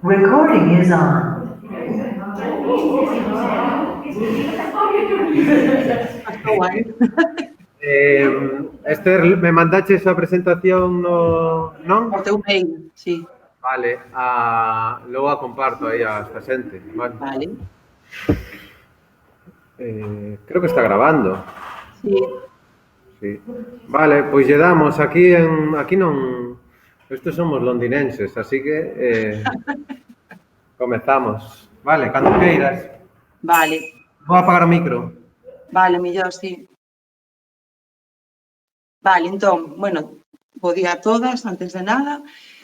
Recording is on. Esther, me mandaches a presentación non? O teu mail, sí. Vale, logo a comparto aí a esta xente. Vale. Creo que está grabando. Sí. Sí. Vale, pois lle damos aquí non. Estes somos londinenses, así que comezamos. Vale, cando queiras. Vale. Vou apagar o micro. Vale, mellor, sí. Vale, entón, bueno, bo día a todas, antes de nada.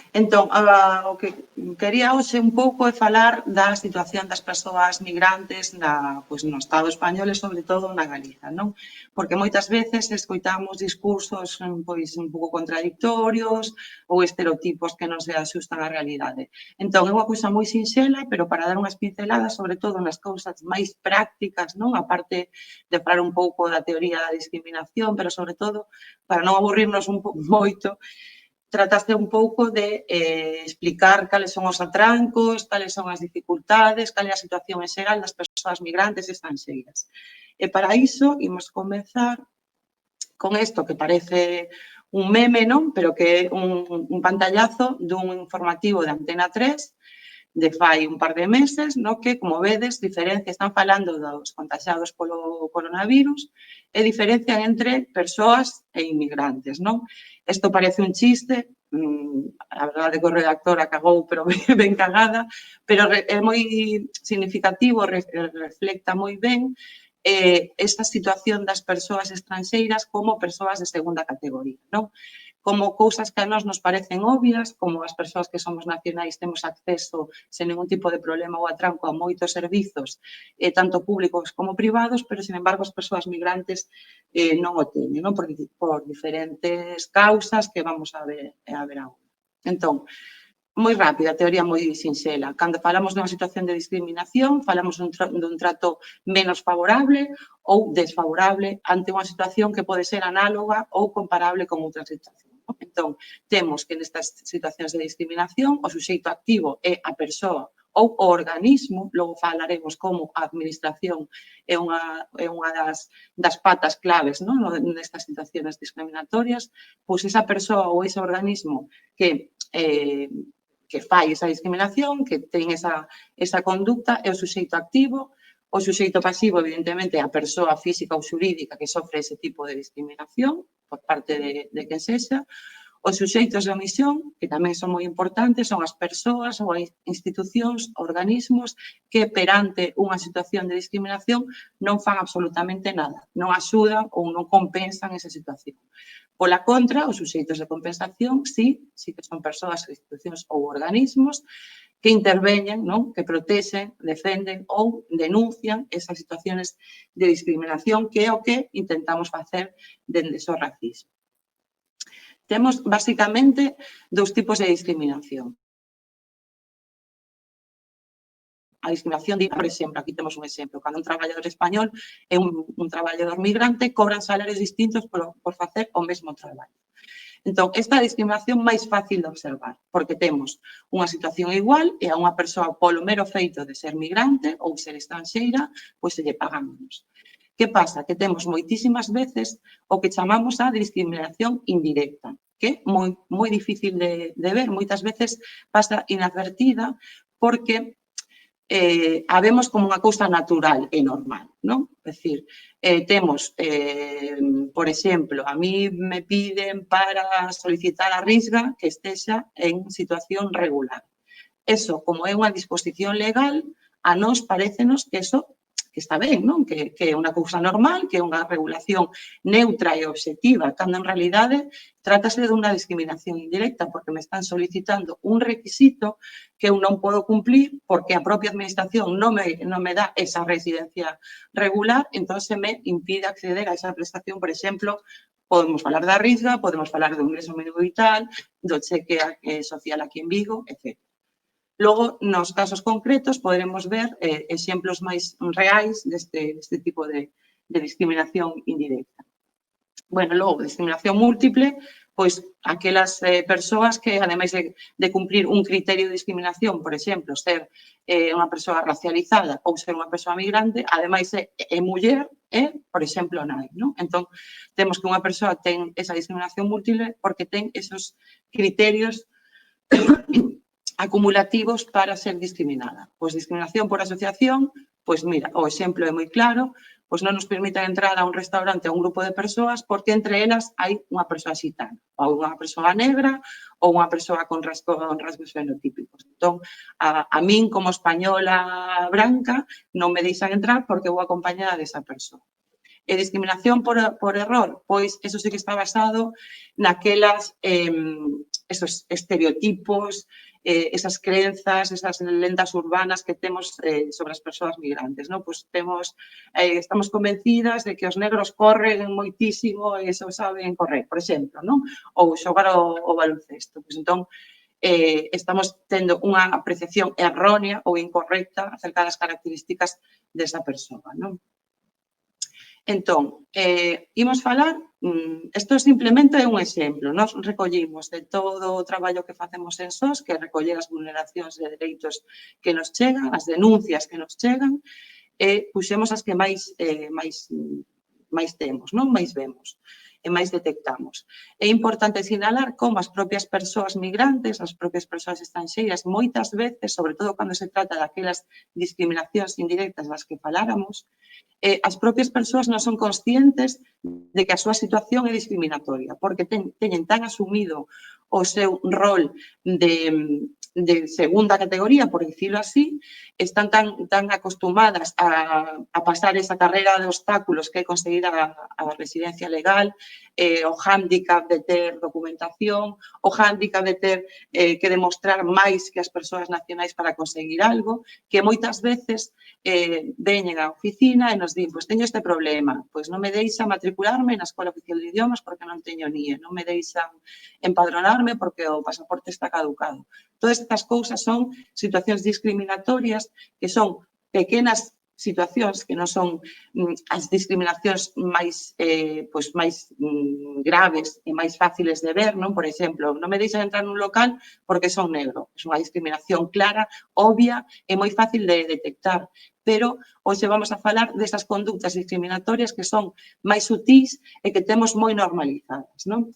Entón, o que quería hoxe un pouco é falar da situación das persoas migrantes pois, no Estado español e, sobre todo, na Galiza, non? Porque moitas veces escoitamos discursos pois, un pouco contradictorios ou estereotipos que non se axustan á realidade. Entón, é unha cousa moi sinxela, pero para dar unhas pinceladas, sobre todo nas cousas máis prácticas, non? A parte de falar un pouco da teoría da discriminación, pero, sobre todo, para non aburrirnos moito, trataste un pouco de explicar cales son os atrancos, cales son as dificultades, cal é a situación en xeral das persoas migrantes e estranxeiras. E para iso, imos comezar con isto que parece un meme, non? Pero que é un pantallazo dun informativo de Antena 3 de fai un par de meses, no que, como vedes, están falando dos contagiados polo coronavirus e diferencian entre persoas e inmigrantes, non? Isto parece un chiste, a verdade que o redactor cagou, pero ben cagada, pero é moi significativo, reflecta moi ben esta situación das persoas estranxeiras como persoas de segunda categoría, non? Como cousas que a nós nos parecen obvias, como as persoas que somos nacionais temos acceso sen ningún tipo de problema ou atranco a moitos servizos, tanto públicos como privados, pero, sin embargo, as persoas migrantes non o teñen, non? Por diferentes causas que vamos a ver agora. Entón, moi rápida, teoría moi sinxela. Cando falamos dunha situación de discriminación, falamos dun trato menos favorable ou desfavorable ante unha situación que pode ser análoga ou comparable con outra situación. Entón, temos que nestas situacións de discriminación o suxeito activo é a persoa ou o organismo, logo falaremos como a administración é unha das patas claves nestas situacións discriminatorias, pois esa persoa ou ese organismo que fai esa discriminación, que ten esa conducta, é o suxeito activo. O suxeito pasivo, evidentemente, é a persoa física ou xurídica que sofre ese tipo de discriminación por parte de quen sexa. Os suxeitos de omisión, que tamén son moi importantes, son as persoas ou as institucións, organismos que perante unha situación de discriminación non fan absolutamente nada, non axudan ou non compensan esa situación. Pola contra, os suxeitos de compensación, sí que son persoas, institucións ou organismos que interveñen, que protexen, defenden ou denuncian esas situacións de discriminación, que é o que intentamos facer dende o racismo. Temos, basicamente, dous tipos de discriminación. A discriminación, por exemplo, aquí temos un exemplo, cando un traballador español é un traballador migrante, cobran salarios distintos por facer o mesmo traballo. Entón, esta é a discriminación máis fácil de observar, porque temos unha situación igual e a unha persoa polo mero feito de ser migrante ou ser estranxeira, pois se lle pagan menos. Que pasa? Que temos moitísimas veces o que chamamos a discriminación indirecta, que é moi difícil de ver, moitas veces pasa inadvertida porque a vemos como unha cousa natural e normal, non? É dicir, temos, por exemplo, a mí me piden para solicitar a Risga que estexa en situación regular. Eso, como é unha disposición legal, a nós parécenos que eso que está ben, non? Que é unha cousa normal, que é unha regulación neutra e obxectiva, cando en realidade trátase dunha discriminación indirecta, porque me están solicitando un requisito que eu non podo cumplir porque a propia administración non me dá esa residencia regular, entón se me impide acceder a esa prestación, por exemplo, podemos falar da Risga, podemos falar do ingreso mínimo vital, do cheque social aquí en Vigo, etc. Logo, nos casos concretos, poderemos ver exemplos máis reais deste tipo de discriminación indirecta. Bueno, logo, discriminación múltiple, pois aquelas persoas que, ademais de cumprir un criterio de discriminación, por exemplo, ser unha persoa racializada ou ser unha persoa migrante, ademais é muller e, por exemplo, nai, non? Entón, temos que unha persoa ten esa discriminación múltiple porque ten esos criterios acumulativos para ser discriminada. Pois discriminación por asociación, pois mira, o exemplo é moi claro, pois non nos permiten entrar a un restaurante a un grupo de persoas porque entre elas hai unha persoa xitana, ou unha persoa negra, ou unha persoa con rasgos fenotípicos. Entón, a min como española branca non me deixan entrar porque vou acompañada desa persoa. E discriminación por error, pois eso sí que está basado naquelas esos estereotipos, esas crenzas, esas lendas urbanas que temos sobre as persoas migrantes, non? Pois estamos convencidas de que os negros corren moitísimo e só saben correr, por exemplo, non? Ou xogar o baloncesto. Pois entón, estamos tendo unha apreciación errónea ou incorrecta acerca das características desa persoa, non? Entón, imos falar, isto simplemente é un exemplo, nós recollimos de todo o traballo que facemos en SOS, que é recoller as vulneracións de dereitos que nos chegan, as denuncias que nos chegan, e puxemos as que máis temos, non? Máis vemos e máis detectamos. É importante sinalar como as propias persoas migrantes, as propias persoas estranxeiras, moitas veces, sobre todo cando se trata daquelas discriminacións indirectas das que faláramos, as propias persoas non son conscientes de que a súa situación é discriminatoria, porque teñen tan asumido o seu rol de segunda categoría, por dicirlo así, están tan acostumadas a pasar esa carreira de obstáculos que é conseguir a residencia legal, o hándicap de ter documentación, o hándicap de ter que demostrar máis que as persoas nacionais para conseguir algo, que moitas veces veñen á oficina e nos din, pois teño este problema, pois non me deixa matricularme na Escola Oficial de Idiomas porque non teño NIE, non me deixan empadronarme porque o pasaporte está caducado. Todas estas cousas son situacións discriminatorias que son pequenas situacións que non son as discriminacións máis graves e máis fáciles de ver, non? Por exemplo, non me deixan entrar nun local porque son negro. É unha discriminación clara, obvia e moi fácil de detectar. Pero hoxe vamos a falar desas conductas discriminatorias que son máis sutís e que temos moi normalizadas, non?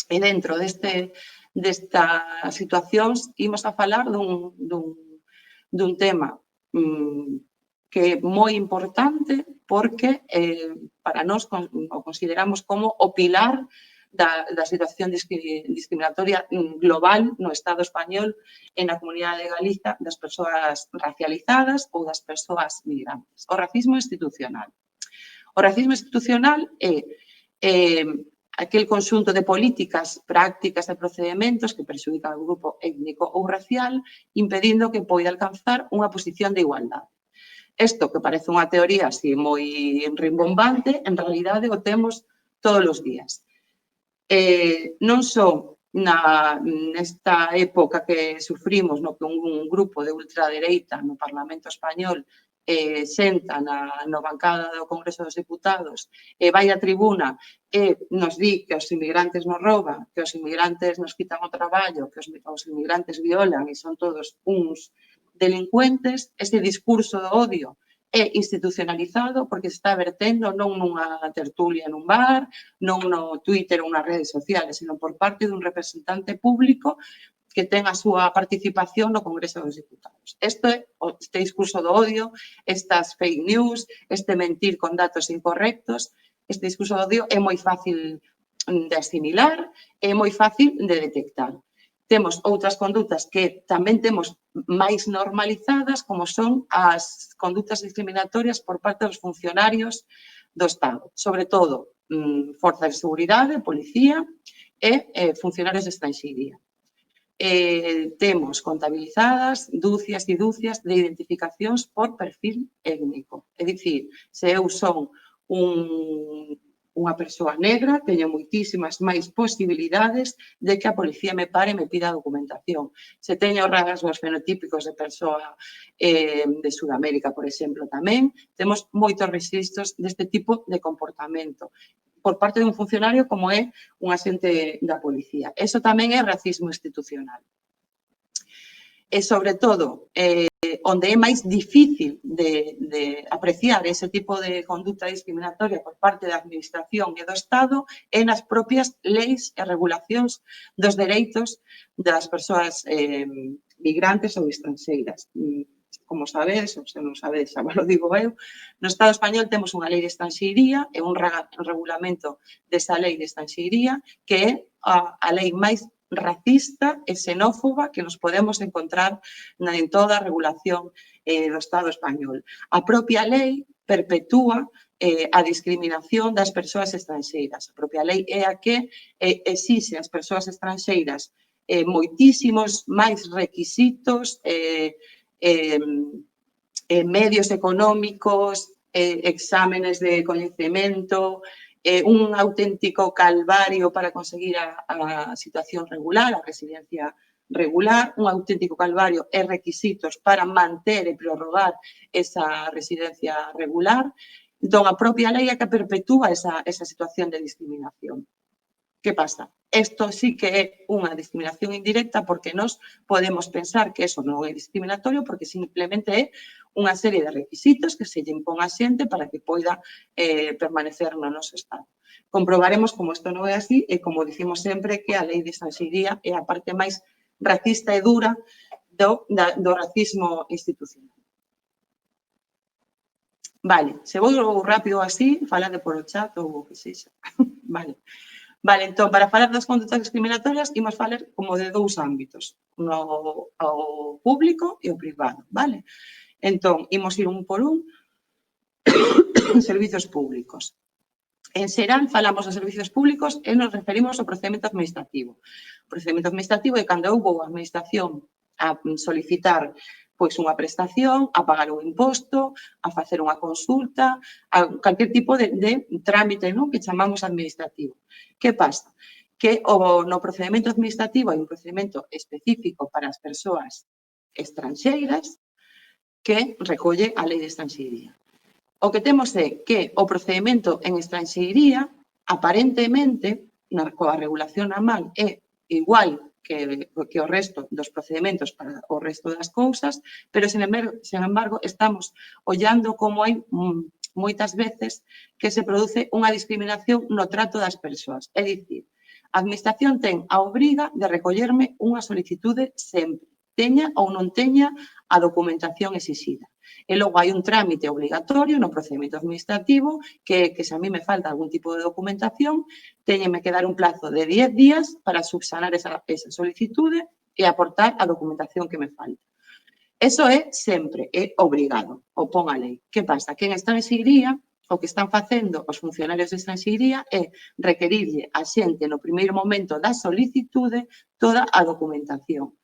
E dentro destas situacións imos a falar dun tema que é moi importante porque para nós o consideramos como o pilar da situación discriminatoria global no Estado español e na Comunidade de Galiza das persoas racializadas ou das persoas migrantes. O racismo institucional. O racismo institucional é aquel conxunto de políticas, prácticas e procedementos que perxudican o grupo étnico ou racial, impedindo que poida alcanzar unha posición de igualdade. Isto, que parece unha teoría así moi rimbombante, en realidade o temos todos os días. Non só nesta época que sufrimos no que un grupo de ultradereita no Parlamento español senta na bancada do Congreso dos Deputados e vai á tribuna e nos di que os inmigrantes nos rouban, que os inmigrantes nos quitan o traballo, que os inmigrantes violan e son todos uns delincuentes, ese discurso do odio é institucionalizado porque se está vertendo non nunha tertulia nun bar, non no Twitter ou nas redes sociales, sino por parte dun representante público que ten a súa participación no Congreso dos Deputados. Este discurso do odio, estas fake news, este mentir con datos incorrectos, este discurso do odio é moi fácil de asimilar, é moi fácil de detectar. Temos outras condutas que tamén temos máis normalizadas, como son as condutas discriminatorias por parte dos funcionarios do Estado, sobre todo forzas de seguridade, policía e funcionarios de estranxeiría. Temos contabilizadas dúcias e dúcias de identificacións por perfil étnico. É dicir, se eu son unha persoa negra, teño moitísimas máis posibilidades de que a policía me pare e me pida documentación. Se teño rasgos fenotípicos de persoa de Sudamérica, por exemplo, tamén, temos moitos registros deste tipo de comportamento. por parte dun funcionario como é un axente da policía. Eso tamén é racismo institucional. E, sobre todo, onde é máis difícil de apreciar ese tipo de conducta discriminatoria por parte da Administración e do Estado é nas propias leis e regulacións dos dereitos das persoas migrantes ou estranxeiras. Como sabedes, ou se non sabedes, xa vos lo digo eu, no Estado español temos unha lei de estranxeiría e un regulamento desa lei de estranxeiría que é a lei máis racista e xenófoba que nos podemos encontrar en toda a regulación do Estado español. A propia lei perpetúa a discriminación das persoas estranxeiras. A propia lei é a que exixe ás persoas estranxeiras moitísimos máis requisitos, medios económicos, exámenes de coñecemento, un auténtico calvario para conseguir a situación regular, a residencia regular, un auténtico calvario e requisitos para manter e prorrogar esa residencia regular. Entón, a propia lei é que perpetúa esa situación de discriminación. Que pasa? Isto sí que é unha discriminación indirecta porque nós podemos pensar que eso non é discriminatorio porque simplemente é unha serie de requisitos que se lle impón a xente para que poida permanecer no noso Estado. Comprobaremos como isto non é así e como dicimos sempre que a lei de estranxeiría é a parte máis racista e dura do racismo institucional. Vale, se vou rápido así, falade por o chat ou o que sexa. Vale. Vale, entón, para falar das condutas discriminatorias, imos falar como de dous ámbitos, o público e o privado, vale? Entón, imos ir un por un, servizos públicos. En xeral, falamos dos servizos públicos e nos referimos ao procedimento administrativo. O procedimento administrativo é cando eu vou á administración a solicitar pois unha prestación, a pagar un imposto, a facer unha consulta, a calquer tipo de trámite, non, que chamamos administrativo. Que pasa? Que no procedimento administrativo hai un procedimento específico para as persoas estranxeiras que recolle a lei de estranxeiría. O que temos é que o procedimento en estranxeiría, aparentemente, coa regulación normal, é igual que o resto dos procedementos para o resto das cousas, pero, sen embargo, estamos ollando como hai moitas veces que se produce unha discriminación no trato das persoas. É dicir, a Administración ten a obriga de recollerme unha solicitude sempre, teña ou non teña a documentación exixida. E logo hai un trámite obligatorio no procedimento administrativo que se a mí me falta algún tipo de documentación, teñeme que dar un plazo de 10 días para subsanar esa solicitude e aportar a documentación que me falta. Eso é sempre, é obrigado, o pon a lei. Que pasa? Que en estranxeiría, o que están facendo os funcionarios de estranxeiría é requerirlle a xente no primeiro momento da solicitude toda a documentación.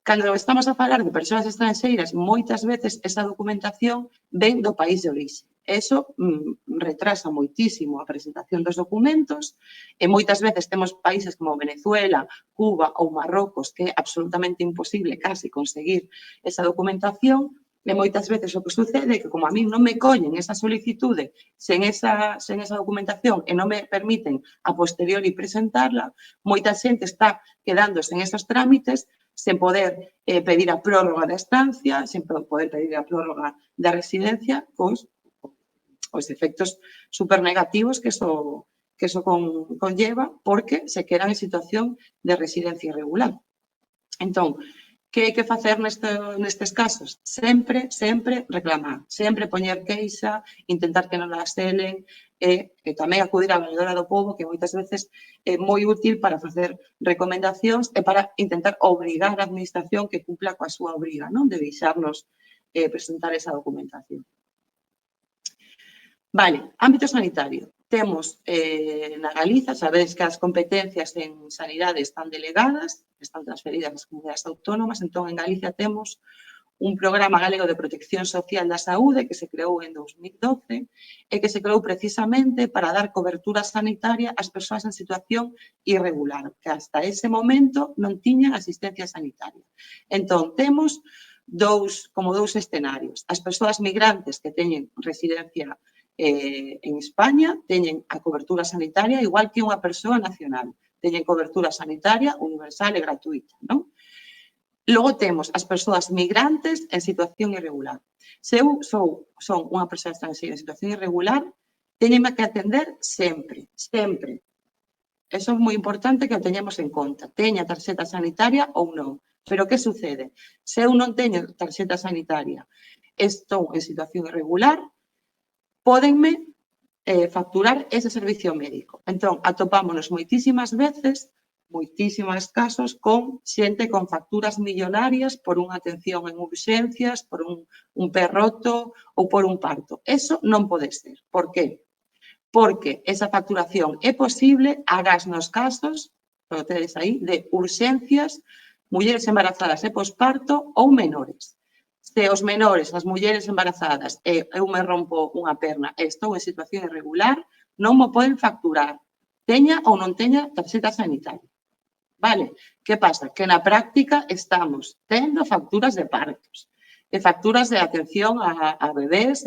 Cando estamos a falar de persoas estranxeiras, moitas veces esa documentación ven do país de orixe. Eso retrasa moitísimo a presentación dos documentos e moitas veces temos países como Venezuela, Cuba ou Marrocos que é absolutamente imposible casi conseguir esa documentación e moitas veces o que sucede é que como a mí non me collen esa solicitude sen esa documentación e non me permiten a posteriori presentarla, moita xente está quedándose en esos trámites sen poder pedir a prórroga da estancia, sen poder pedir a prórroga da residencia, os efectos supernegativos que eso conlleva porque se quedan en situación de residencia irregular. Entón, que hai que facer nestes casos? Sempre reclamar, sempre poñer queixa, intentar que non la selen e tamén acudir á valedora do pobo que moitas veces é moi útil para facer recomendacións e para intentar obrigar a administración que cumpla coa súa obriga, non? De deixarnos presentar esa documentación. Vale, ámbito sanitario. Temos na Galiza, sabedes que as competencias en sanidade están delegadas, están transferidas ás comunidades autónomas, entón en Galicia temos un programa galego de protección social da saúde que se creou en 2012 e que se creou precisamente para dar cobertura sanitaria ás persoas en situación irregular, que hasta ese momento non tiñan asistencia sanitaria. Entón, temos dous escenarios. As persoas migrantes que teñen residencia en España teñen a cobertura sanitaria igual que unha persoa nacional. Teñen cobertura sanitaria universal e gratuita, non? Logo temos as persoas migrantes en situación irregular. Se eu son unha persoa estranxeira en situación irregular, teñenme que atender sempre, sempre. Eso é moi importante que o teñamos en conta. Teña tarxeta sanitaria ou non. Pero que sucede? Se eu non teño tarxeta sanitaria, estou en situación irregular, pódenme facturar ese servicio médico. Entón, atopámonos moitísimas veces, moitísimos casos, con xente con facturas millonarias por unha atención en urxencias, por un pé roto ou por un parto. Eso non pode ser. Por qué? Porque esa facturación é posible agás nos casos, lo tedes aí, de urxencias, mulleres embarazadas e posparto ou menores. Se os menores, as mulleres embarazadas, eu me rompo unha perna e estou en situación irregular, non mo poden facturar, teña ou non teña tarxeta sanitaria. Vale? Que pasa? Que na práctica estamos tendo facturas de partos e facturas de atención a bebés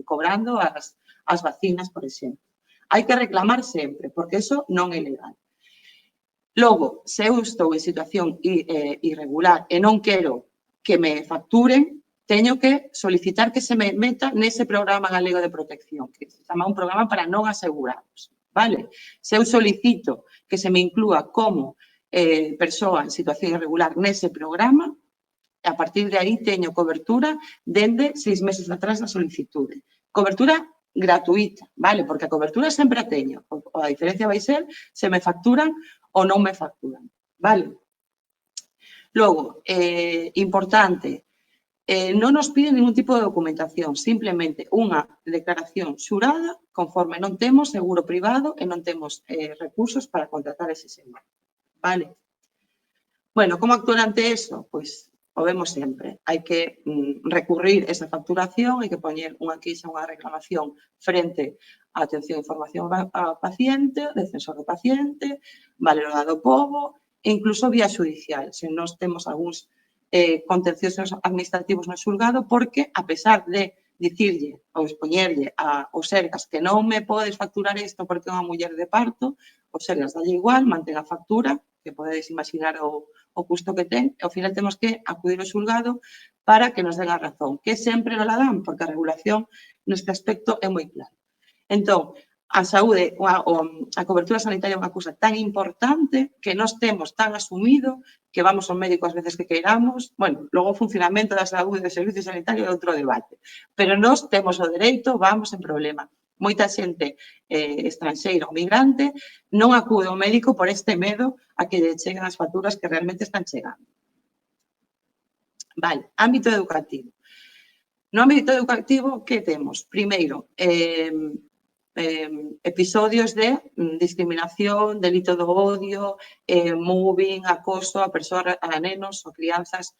cobrando as vacinas, por exemplo. Hai que reclamar sempre, porque eso non é legal. Logo, se eu estou en situación irregular e non quero que me facturen, teño que solicitar que se me meta nese programa galego de protección, que se chama un programa para non asegurados. Vale? Se eu solicito que se me inclúa como persoa en situación irregular nese programa, a partir de aí teño cobertura dende 6 meses atrás da solicitude. Cobertura gratuita, vale? Porque a cobertura sempre a teño. A diferencia vai ser se me facturan ou non me facturan, vale? Logo, importante, non nos piden ningún tipo de documentación, simplemente unha declaración xurada conforme non temos seguro privado e non temos recursos para contratar ese seguro. Vale? Bueno, como actuar ante eso? Pois o vemos sempre. Hai que recurrir esa facturación, hai que poñer unha queixa, unha reclamación frente á atención e información ao paciente, defensor do paciente, Valerona do Pobo e incluso vía judicial, se nós temos algúns contenciosos administrativos no xulgado, porque, a pesar de dicirlle ou expoñerlle ao Sergas que non me podes facturar isto porque é unha muller de parto, o Sergas dalle igual, mantén a factura, que podedes imaginar o custo que ten, e ao final temos que acudir ao xulgado para que nos den a razón, que sempre non la dan, porque a regulación neste aspecto é moi clara. Entón, a saúde, a cobertura sanitaria é unha cousa tan importante que nós temos tan asumido que vamos ao médico as veces que queiramos. Bueno, logo o funcionamento da saúde e do servicio sanitario é outro debate. Pero nós temos o dereito, vamos en problema. Moita xente estranxeira ou migrante non acude ao médico por este medo a que lle cheguen as facturas que realmente están chegando. Vale, ámbito educativo. No ámbito educativo, que temos? Primeiro, episodios de discriminación, delito do odio, mobbing, acoso a persoas, a nenos ou crianzas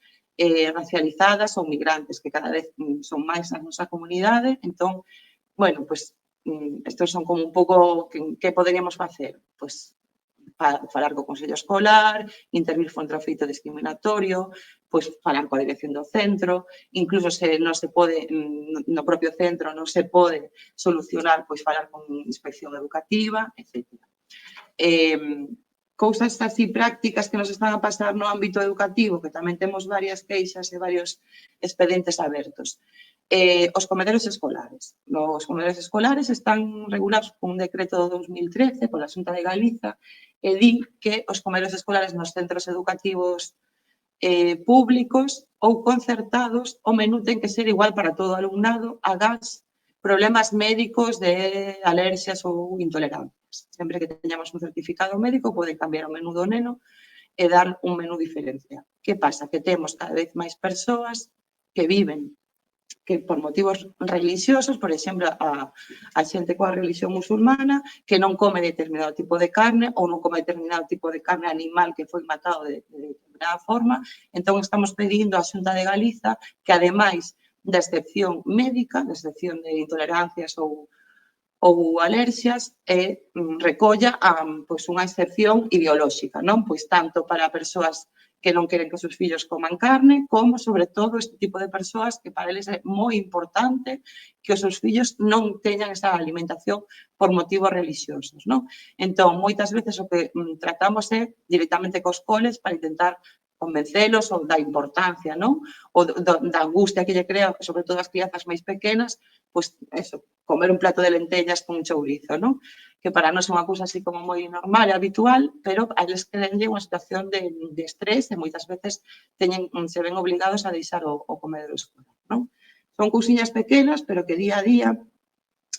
racializadas ou migrantes, que cada vez son máis na nosa comunidade. Entón, bueno, pois, estos son como un pouco que poderíamos facer. Pois, falar co Consello Escolar, intervir contra o feito discriminatorio, pois falar coa dirección do centro, incluso se non se pode, no propio centro non se pode solucionar, pois falar con inspección educativa, etc. Cousas así prácticas que nos están a pasar no ámbito educativo, que tamén temos varias queixas e varios expedientes abertos. Os comedores escolares. Os comedores escolares están regulados por un decreto do 2013 pola Xunta de Galiza e di que os comedores escolares nos centros educativos públicos ou concertados o menú ten que ser igual para todo o alumnado, agás problemas médicos de alerxias ou intolerancias. Sempre que teñamos un certificado médico pode cambiar o menú do neno e dar un menú diferenciado. Que pasa? Que temos cada vez máis persoas que viven que por motivos religiosos, por exemplo, a xente coa religión musulmana, que non come determinado tipo de carne ou non come determinado tipo de carne animal que foi matado de determinada forma. Entón, estamos pedindo á Xunta de Galiza que, ademais da excepción médica, da excepción de intolerancias ou alerxias, recolla unha excepción ideolóxica, non? Pois tanto para persoas que non queren que os seus fillos coman carne, como, sobre todo, este tipo de persoas que para eles é moi importante que os seus fillos non teñan esa alimentación por motivos religiosos, non? Entón, moitas veces o que tratamos é directamente cos coles para intentar convencelos ou da importancia, non? Ou da angustia que lle crea, sobre todo as crianzas máis pequenas, pois, eso, comer un plato de lentellas con un chourizo, non? Que para nós é unha cousa así como moi normal e habitual, pero a eles querenlle unha situación de estrés e moitas veces se ven obligados a deixar o comedero escolar, non? Son cousiñas pequenas, pero que día a día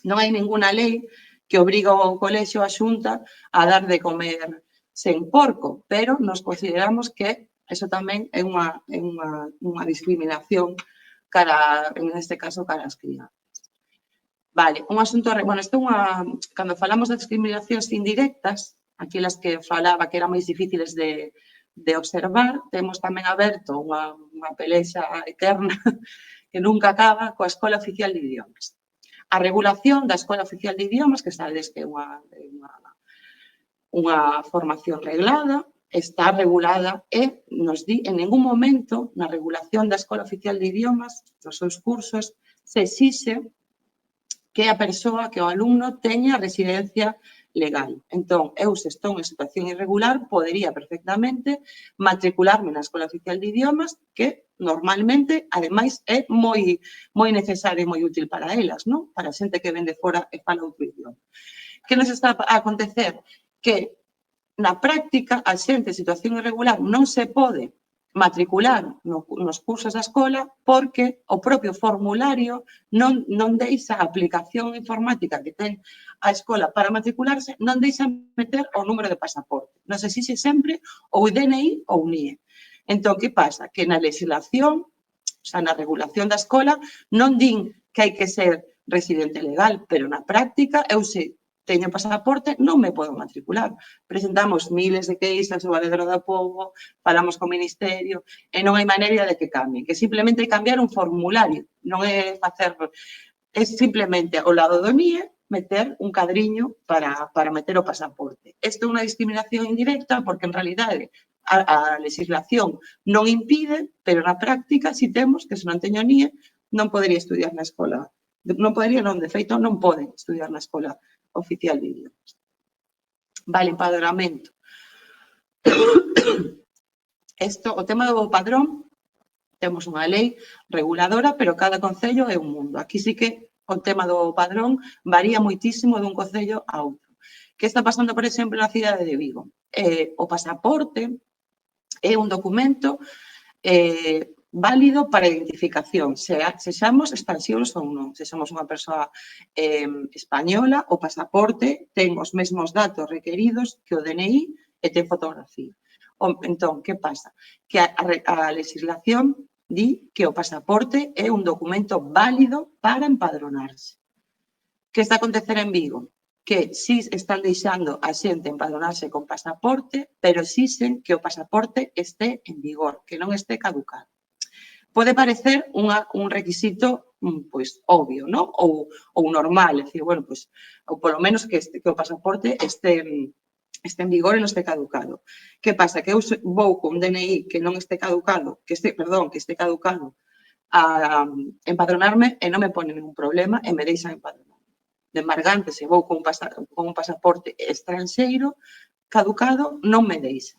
non hai ninguna lei que obriga ao colexio, a xunta, a dar de comer sen porco, pero nos consideramos que eso tamén é unha discriminación cara, en este caso, cara ás crianzas. Vale, un asunto, bueno, isto é unha, cando falamos de discriminacións indirectas, aquelas que falaba que eran máis difíciles de observar, temos tamén aberto unha pelexa eterna que nunca acaba coa Escola Oficial de Idiomas. A regulación da Escola Oficial de Idiomas, que sabedes que é unha formación reglada, está regulada e nos di en ningún momento na regulación da Escola Oficial de Idiomas, nos seus cursos, se exixe que a persoa, que o alumno teña residencia legal. Entón, eu se estou en situación irregular, podería perfectamente matricularme na Escola Oficial de Idiomas, que normalmente, ademais, é moi necesario e moi útil para elas, non? Para a xente que ven de fora e fala outro idioma. Que nos está a acontecer? Que na práctica, a xente en situación irregular non se pode matricular nos cursos da escola porque o propio formulario non deixa a aplicación informática que ten a escola para matricularse, non deixa meter o número de pasaporte. Nos exixe sempre ou DNI ou NIE. Entón, que pasa? Que na legislación, o sea, na regulación da escola, non din que hai que ser residente legal, pero na práctica, eu se teño pasaporte, non me podo matricular. Presentamos miles de queixas ao Valedero do Pobo, falamos co Ministerio, e non hai maneira de que cambien, que simplemente hai cambiar un formulario, non é facer, é simplemente ao lado do NIE meter un cadriño para meter o pasaporte. Isto é unha discriminación indirecta porque, en realidade, a legislación non impide, pero na práctica, si temos que se non teño NIE, non podería estudiar na escola. Non podería, non, de feito, non poden estudiar na escola oficial de idiomas. Vale, empadronamento. O tema do padrón, temos unha lei reguladora, pero cada concello é un mundo. Aquí sí que o tema do padrón varía moitísimo dun concello a outro. Que está pasando, por exemplo, na cidade de Vigo? O pasaporte é un documento válido para identificación, sexamos extranxeiros ou non. Se somos unha persoa española, o pasaporte ten os mesmos datos requeridos que o DNI e ten fotografía. Entón, que pasa? Que a legislación di que o pasaporte é un documento válido para empadronarse. Que está a acontecer en Vigo? Que si están deixando a xente empadronarse con pasaporte, pero exixen que o pasaporte este en vigor, que non este caducado. Pode parecer un requisito pois obvio, non? Ou normal, é dicir, bueno, pois, ou polo menos que o pasaporte este en vigor e non este caducado. Que pasa? Que eu vou con DNI que non este caducado, que este caducado a empadronarme e non me pone ningún problema e me deixan empadronar. De embargante, se vou con un pasaporte estranxeiro caducado, non me deixan.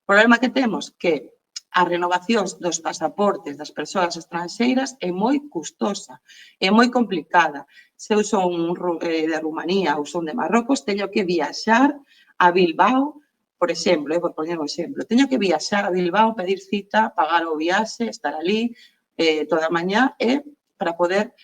O problema que temos que as renovacións dos pasaportes das persoas estranxeiras é moi custosa, é moi complicada. Se eu son de Rumanía ou son de Marrocos, teño que viaxar a Bilbao, por exemplo, vou poñer un exemplo, teño que viaxar a Bilbao, pedir cita, pagar o viaxe, estar ali toda a mañá para poder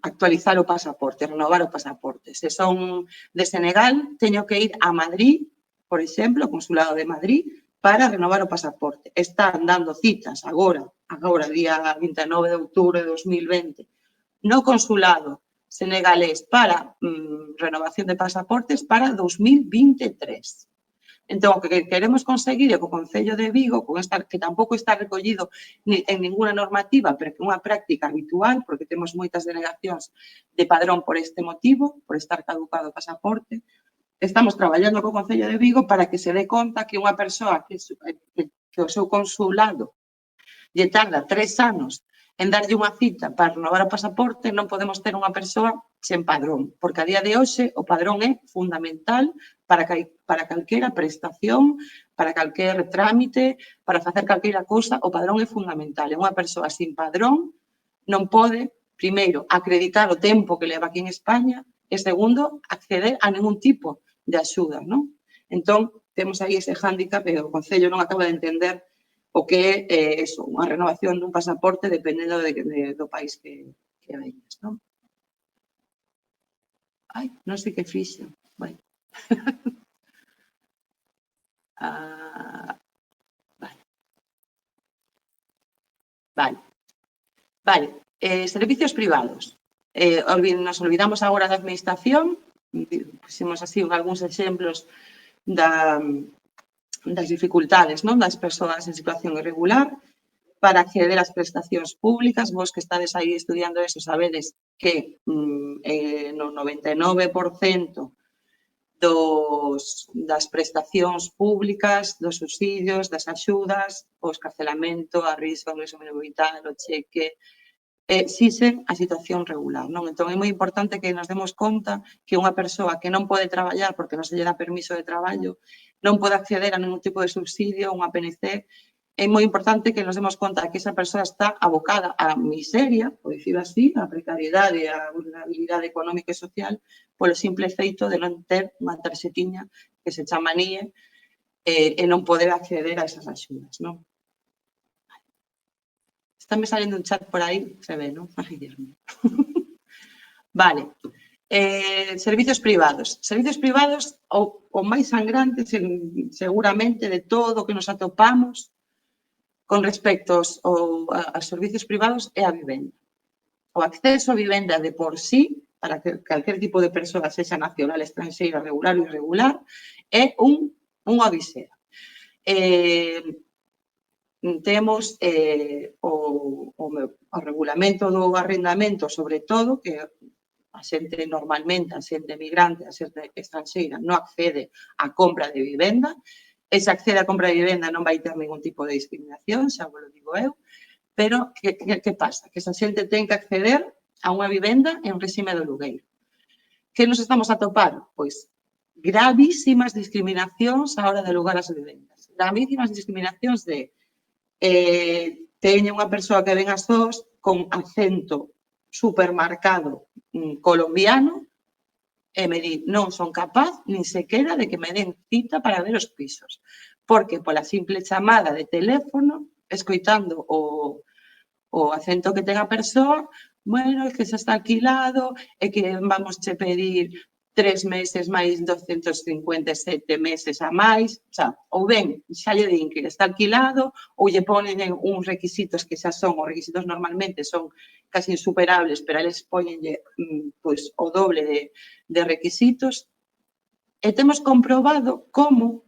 actualizar o pasaporte, renovar o pasaporte. Se son de Senegal, teño que ir a Madrid, por exemplo, o Consulado de Madrid, para renovar o pasaporte. Están dando citas agora, día 29 de outubro de 2020, no Consulado senegalés para renovación de pasaportes para 2023. Entón, o que queremos conseguir é que o Concello de Vigo, que tampouco está recollido en ninguna normativa, pero que é unha práctica habitual, porque temos moitas denegacións de padrón por este motivo, por estar caducado o pasaporte, estamos traballando co Concello de Vigo para que se dé conta que unha persoa que o seu consulado lle tarda 3 anos en darlle unha cita para renovar o pasaporte, non podemos ter unha persoa sen padrón, porque a día de hoxe o padrón é fundamental para calquera prestación, para calquer trámite, para facer calquera cousa, o padrón é fundamental. E unha persoa sin padrón non pode, primeiro, acreditar o tempo que leva aquí en España e, segundo, acceder a ningún tipo de axuda, non? Entón, temos aí ese hándicap e o Concello non acaba de entender o que é eso, unha renovación dun pasaporte dependendo do país que veñas, non? Ai, non sei que fixo. Bueno. Vale. Servicios privados. Nos olvidamos agora da administración, puxemos así algúns exemplos das dificultades, non, das persoas en situación irregular para acceder ás prestacións públicas. Vos que estades aí estudiando eso sabedes que no 99% das prestacións públicas, dos subsidios, das axudas, o escarcelamento, a risco, o ingreso mínimo vital, o cheque, exixen a situación regular, non? Entón, é moi importante que nos demos conta que unha persoa que non pode traballar porque non se lle dá permiso de traballo, non pode acceder a ningún tipo de subsidio, unha PNC, é moi importante que nos demos conta que esa persoa está abocada á miseria, por dicir así, á precariedade, á vulnerabilidade económica e social, polo simple feito de non ter unha tarxetiña que se chama NIE e non poder acceder a esas axudas, non? Estame salendo un chat por aí, se ve, non? A Guillermo. Vale. Servicios privados. Servicios privados, o máis sangrante, seguramente, de todo o que nos atopamos con respecto aos servicios privados é a vivenda. O acceso a vivenda de por sí, para que calquer tipo de persoa, sexa nacional, estranxeira, regular ou irregular, é unha odisea. Temos o regulamento do arrendamento, sobre todo, que a xente normalmente, a xente migrante, a xente estranxeira, non accede á compra de vivenda. E se accede á compra de vivenda non vai ter ningún tipo de discriminación, xa vos lo digo eu, pero que pasa? Que esa xente ten que acceder a unha vivenda en réxime de alugueiro. Que nos estamos a topar? Pois gravísimas discriminacións á hora de alugar as vivendas. Gravísimas discriminacións de teño unha persoa que ven as dos con acento supermarcado colombiano e me di, non son capaz nin sequera de que me den cita para ver os pisos. Porque pola simple chamada de teléfono, escoitando o acento que ten a persoa, bueno, é que xa está alquilado, é que vamos che pedir 3 meses máis 257 meses a máis, xa, ou ben, xa lle din que está alquilado, ou lle ponen uns requisitos que xa son, os requisitos normalmente son casi insuperables, pero eles ponenlle o doble de requisitos, e temos comprobado como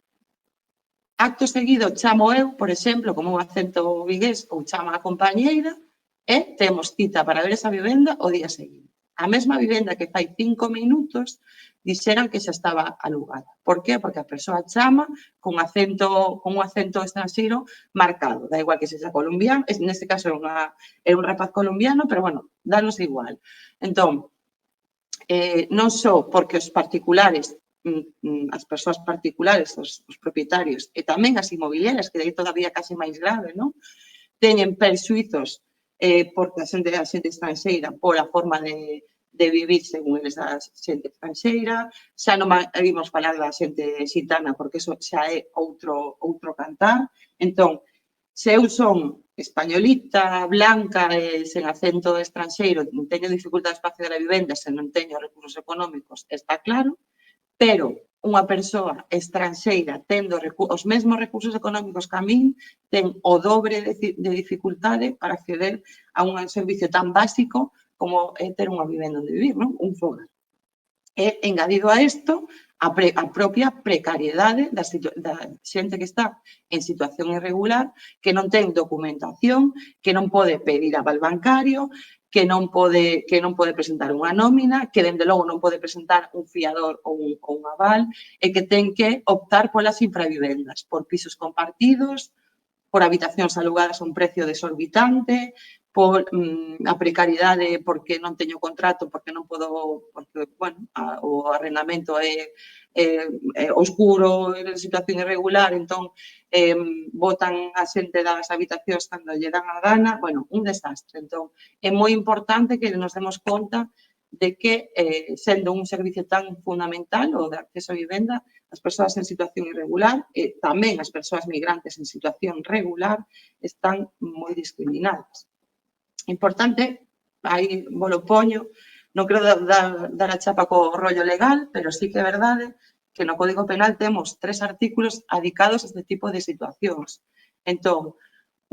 acto seguido chamo eu, por exemplo, como un acento vigués, ou chama a compañeira, e temos cita para ver esa vivenda o día seguinte. A mesma vivenda que fai 5 minutos dixeran que xa estaba alugada. Por qué? Porque a persoa chama con un acento estranxeiro marcado. Da igual que sexa colombiano, neste caso é un rapaz colombiano, pero, bueno, danos igual. Entón, non só porque os particulares, as persoas particulares, os propietarios, e tamén as inmobiliarias, que daí todavía case máis grave, non? Teñen perxuizos porque a xente estranxeira por a forma de vivir según eles a xente estranxeira, xa non vimos falar da xente xitana porque eso xa é outro cantar. Entón, se eu son españolita, blanca, sen acento estranxeiro, teño dificultades para acceder a vivenda, se non teño recursos económicos, está claro, pero unha persoa estranxeira tendo os mesmos recursos económicos que a min ten o dobre de dificultade para acceder a un servicio tan básico como é ter unha vivenda onde vivir, non? Un fogar. E, engadido a isto, a propia precariedade da xente que está en situación irregular, que non ten documentación, que non pode pedir aval bancario, que non pode presentar unha nómina, que dende logo non pode presentar un fiador ou un aval e que ten que optar polas infravivendas, por pisos compartidos, por habitacións alugadas a un precio desorbitante, por a precariedade porque non teño contrato, porque non podo, porque, bueno, o arrendamento é oscuro, en situación irregular, entón botan a xente das habitacións cando lle dan a gana, bueno, un desastre. Entón, é moi importante que nos demos conta de que, sendo un servicio tan fundamental, o de acceso a vivenda, as persoas en situación irregular e tamén as persoas migrantes en situación regular están moi discriminadas. Importante, aí volo poño, non quero dar a chapa co rollo legal, pero sí que é verdade que no Código Penal temos 3 artículos adicados a este tipo de situacións. Entón,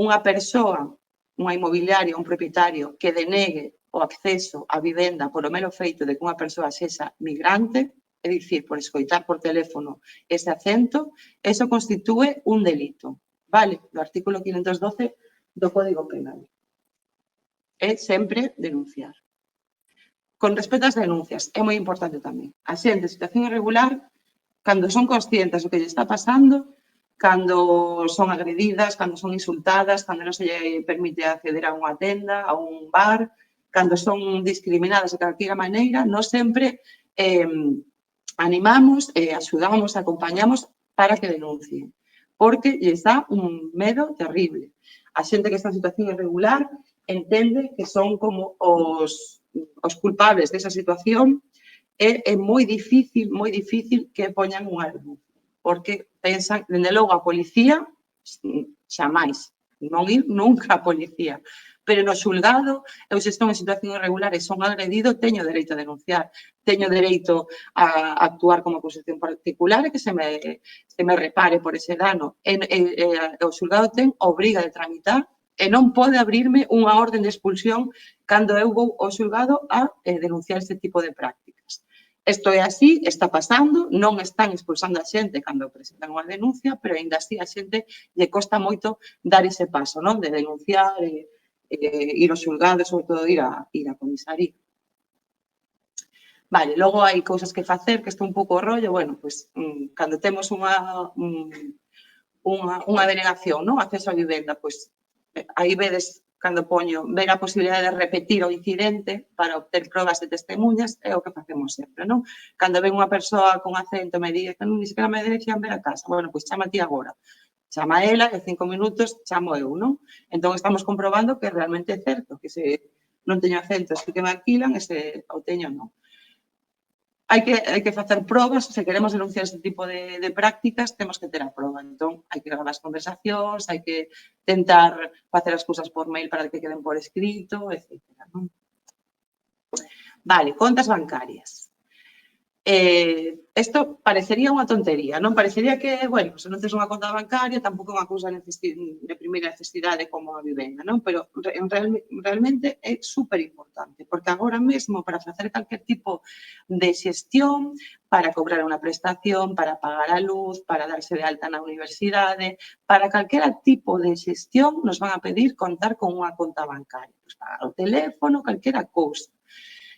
unha persoa, unha inmobiliaria, un propietario que denegue o acceso á vivenda polo mero feito de que unha persoa sexa migrante, é dicir, por escoitar por teléfono ese acento, eso constitúe un delito, vale? Do artículo 512 do Código Penal. É sempre denunciar. Con respecto ás denuncias, é moi importante tamén. A xente en situación irregular, cando son conscientes do que lle está pasando, cando son agredidas, cando son insultadas, cando non se lle permite acceder a unha tenda, a un bar, cando son discriminadas de calquera maneira, nós sempre animamos, axudamos, acompañamos para que denuncien, porque lles dá un medo terrible. A xente que está en situación irregular entende que son como os culpables desa situación e é moi difícil que poñan unha denuncia, porque pensan, dende logo, a policía, xamais, non ir nunca a policía, pero no xulgado, eu se estou en situación irregular e son agredido, teño dereito a denunciar, teño dereito a actuar como acusación particular e que se me repare por ese dano. O xulgado ten obriga de tramitar e non pode abrirme unha orden de expulsión cando eu vou ao xulgado a denunciar este tipo de prácticas. Isto é así, está pasando, non están expulsando a xente cando presentan unha denuncia, pero ainda así a xente lle costa moito dar ese paso, non? De denunciar, ir ao xulgado, sobre todo ir a comisaría. Vale, logo hai cousas que facer, que está un pouco o rollo, bueno, pois, cando temos unha denegación, non? Acceso á vivenda, pois, aí vedes, cando poño, ver a posibilidade de repetir o incidente para obter probas de testemunhas, é o que facemos sempre, non? Cando ven unha persoa con acento me di que non, ni sequera me deixan ver a casa, bueno, pois chama ti agora. Chama ela, e 5 minutos chamo eu, non? Entón, estamos comprobando que realmente é certo, que se non teño acento, se que me alquilan, e se o teño, non. Hai que facer probas, se queremos denunciar este tipo de prácticas, temos que ter a proba. Entón, hai que gravar as conversacións, hai que tentar facer as cousas por mail para que queden por escrito, etc. Vale, contas bancarias. Isto parecería unha tontería, non? Parecería que, bueno, se non tes unha conta bancaria, tampouco é unha cousa de primeira necesidade como a vivenda, non? Pero realmente é super importante, porque agora mesmo para facer calquer tipo de xestión, para cobrar unha prestación, para pagar a luz, para darse de alta na universidade, para calquera tipo de xestión nos van a pedir contar con unha conta bancaria, pues pagar o teléfono, calquera cousa.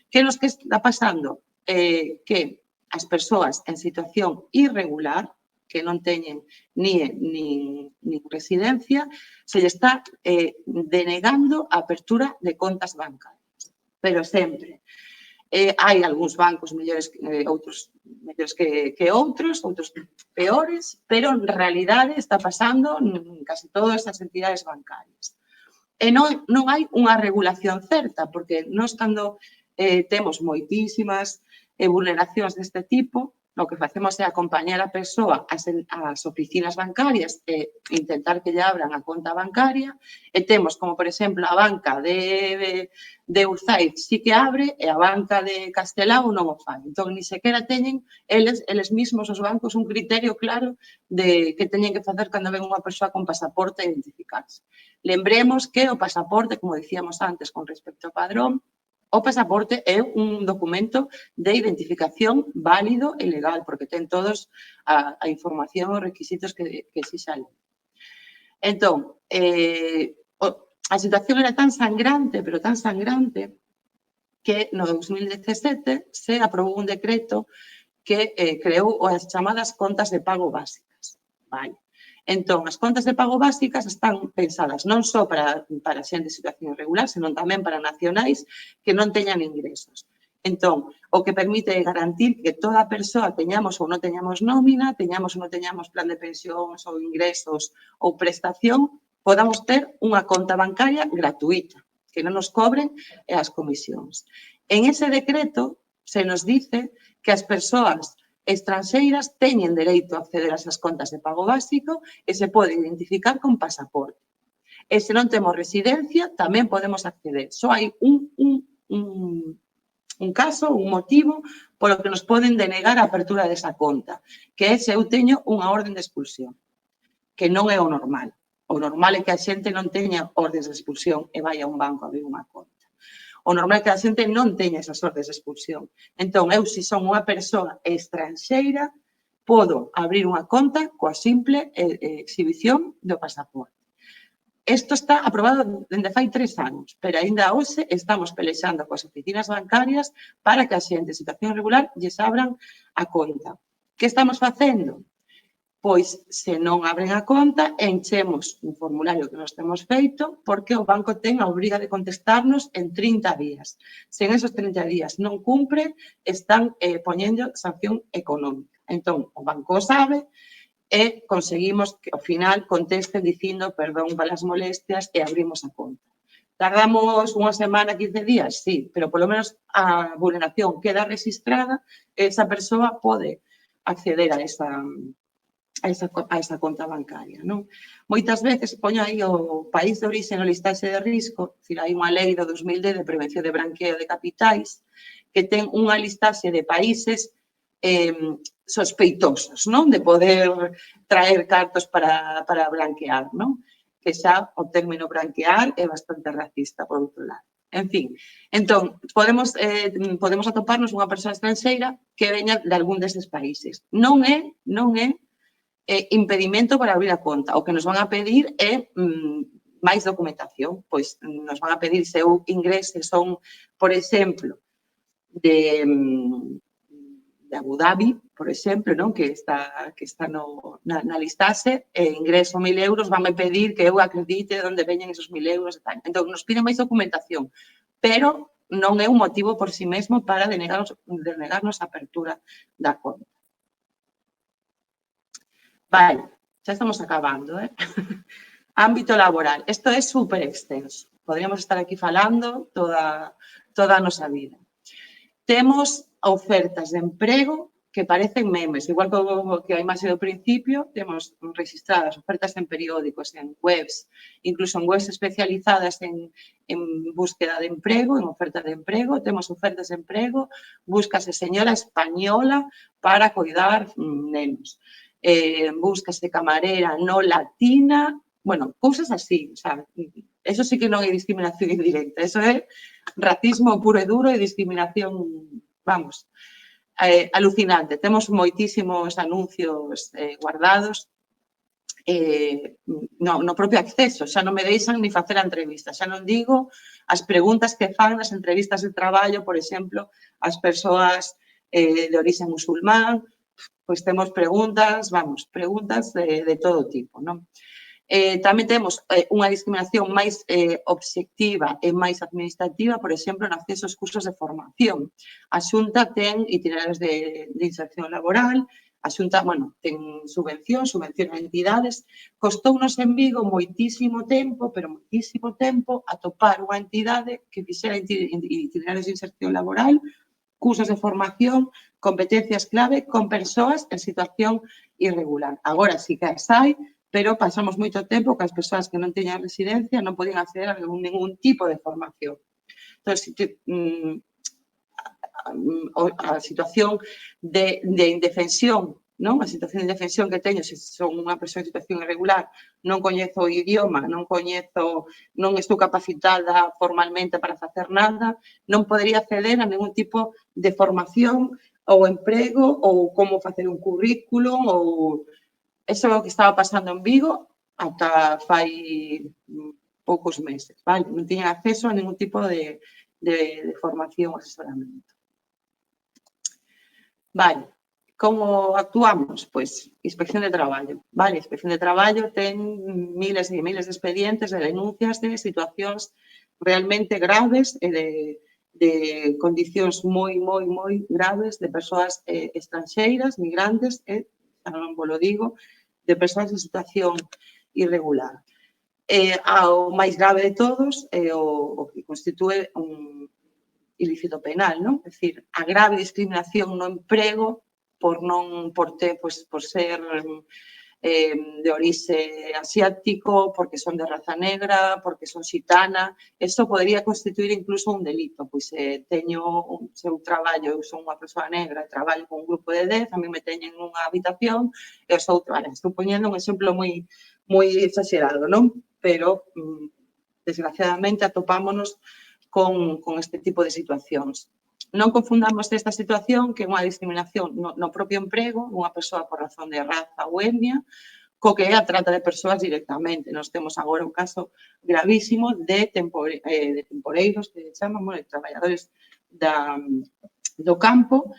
Que nos que está pasando? Que as persoas en situación irregular, que non teñen nin residencia, se lle está denegando a apertura de contas bancarias. Pero sempre. Hai algúns bancos mellores que outros peores, pero en realidade está pasando en casi todas as entidades bancarias. E non hai unha regulación certa, porque nós cando temos moitísimas vulneracións deste tipo, o que facemos é acompañar a persoa ás oficinas bancarias e intentar que lle abran a conta bancaria e temos, como por exemplo, a banca de Urzáiz sí que abre e a banca de Castelao non o fai. Entón, ni sequera teñen eles mismos, os bancos, un criterio claro de que teñen que facer cando ven unha persoa con pasaporte a identificarse. Lembremos que o pasaporte, como dicíamos antes con respecto ao padrón, o pasaporte é un documento de identificación válido e legal, porque ten todos a información, os requisitos que exixa a lei. Entón, a situación era tan sangrante, pero tan sangrante, que no 2017 se aprobou un decreto que creou as chamadas contas de pago básicas. Vale. Entón, as contas de pago básicas están pensadas non só para xente en situación irregular, senón tamén para nacionais que non teñan ingresos. Entón, o que permite garantir que toda persoa teñamos ou non teñamos nómina, teñamos ou non teñamos plan de pensións ou ingresos ou prestación, podamos ter unha conta bancaria gratuita, que non nos cobren as comisións. En ese decreto se nos dice que as persoas estranxeiras teñen dereito a acceder a esas contas de pago básico e se pode identificar con pasaporte. E se non temos residencia, tamén podemos acceder. Só hai un caso, un motivo polo que nos poden denegar a apertura desa conta, que é se eu teño unha orden de expulsión, que non é o normal. O normal é que a xente non teña ordes de expulsión e vai a un banco a abrir unha conta. O normal é que a xente non teña esas ordes de expulsión. Entón, eu, se son unha persoa estranxeira, podo abrir unha conta coa simple exhibición do pasaporte. Isto está aprobado dende fai 3 anos, pero aínda hoxe estamos pelexando coas oficinas bancarias para que a xente en situación irregular lles abran a conta. Que estamos facendo? Pois, se non abren a conta, enchemos un formulario que nos temos feito porque o banco ten a obriga de contestarnos en 30 días. Se en esos 30 días non cumpre, están poñendo sanción económica. Entón, o banco sabe e conseguimos que ao final contesten dicindo perdón polas molestias e abrimos a conta. Tardamos unha semana, 15 días? Sí, pero polo menos a vulneración queda registrada e esa persoa pode acceder a esa conta bancaria, non? Moitas veces poño aí o país de orixe no listaxe de risco, dicir, hai unha lei do 2010 de prevención de branqueo de capitais que ten unha listaxe de países sospeitosos, non? De poder traer cartos para branquear, non? Que xa o término branquear é bastante racista, por outro lado. En fin, entón, podemos atoparnos unha persoa estranxeira que veña de algún destes países. Non é impedimento para abrir a conta. O que nos van a pedir é máis documentación. Pois nos van a pedir se eu ingrese son, por exemplo, de Abu Dhabi, por exemplo, non? Que está na listaxe, e ingreso 1.000 euros, vanme pedir que eu acredite onde veñen esos 1.000 euros e tal. Entón, nos piden máis documentación, pero non é un motivo por si mesmo para denegarnos a apertura da conta. Vale, xa estamos acabando, Ámbito laboral. Isto é super extenso. Podríamos estar aquí falando toda a nosa vida. Temos ofertas de emprego que parecen memes. Igual que a imaxe do principio, temos registradas ofertas en periódicos, en webs, incluso en webs especializadas en búsqueda de emprego, en oferta de emprego. Temos ofertas de emprego, búscase señora española para cuidar nenos. Búscase camarera no latina, bueno, cousas así, o sea, eso sí que non é discriminación indirecta, eso é racismo puro e duro e discriminación, vamos, alucinante. Temos moitísimos anuncios guardados no propio acceso, xa non me deixan ni facer a entrevista, xa non digo as preguntas que fan nas entrevistas de traballo, por exemplo, as persoas de orixe musulmán, pois temos preguntas, preguntas de todo tipo, non? Tamén temos unha discriminación máis obxectiva e máis administrativa, por exemplo, no acceso aos cursos de formación. A Xunta ten itinerarios de inserción laboral, a Xunta, ten subvención a entidades. Costounos en Vigo moitísimo tempo, atopar unha entidade que fixera itinerarios de inserción laboral, cursos de formación, competencias clave con persoas en situación irregular. Agora sí que as hai, pero pasamos moito tempo que as persoas que non teñan residencia non podían acceder a ningún tipo de formación. Entón, a situación de indefensión, non? A situación de indefensión que teño se son unha persoa en situación irregular, non coñezo o idioma, non estou capacitada formalmente para facer nada, non podería acceder a ningún tipo de formación ou emprego ou como facer un currículum ou... Eso é o que estaba pasando en Vigo ata fai poucos meses, vale? Non tiñan acceso a ningún tipo de formación ou asesoramento. Vale, como actuamos? Pois, Inspección de Traballo, vale? Inspección de Traballo ten miles e miles de expedientes de denuncias de situacións realmente graves e de condicións moi graves de persoas estranxeiras, migrantes e, xa non vos lo digo, de persoas en situación irregular. O máis grave de todos é o que constitúe un ilícito penal, non? É dicir, a grave discriminación no emprego por ser de orixe asiático, porque son de raza negra, porque son xitana, eso podría constituir incluso un delito, pois se eu traballo, eu son unha persoa negra, traballo con un grupo de 10, a mí me teñen nunha habitación, e os outros, vale, estou poñendo un exemplo moi exagerado, non? Pero, desgraciadamente, atopámonos con este tipo de situacións. Non confundamos esta situación, que é unha discriminación no propio emprego, unha persoa por razón de raza ou etnia, co que é a trata de persoas directamente. Nós temos agora un caso gravísimo de temporeiros, que chaman, de traballadores do campo,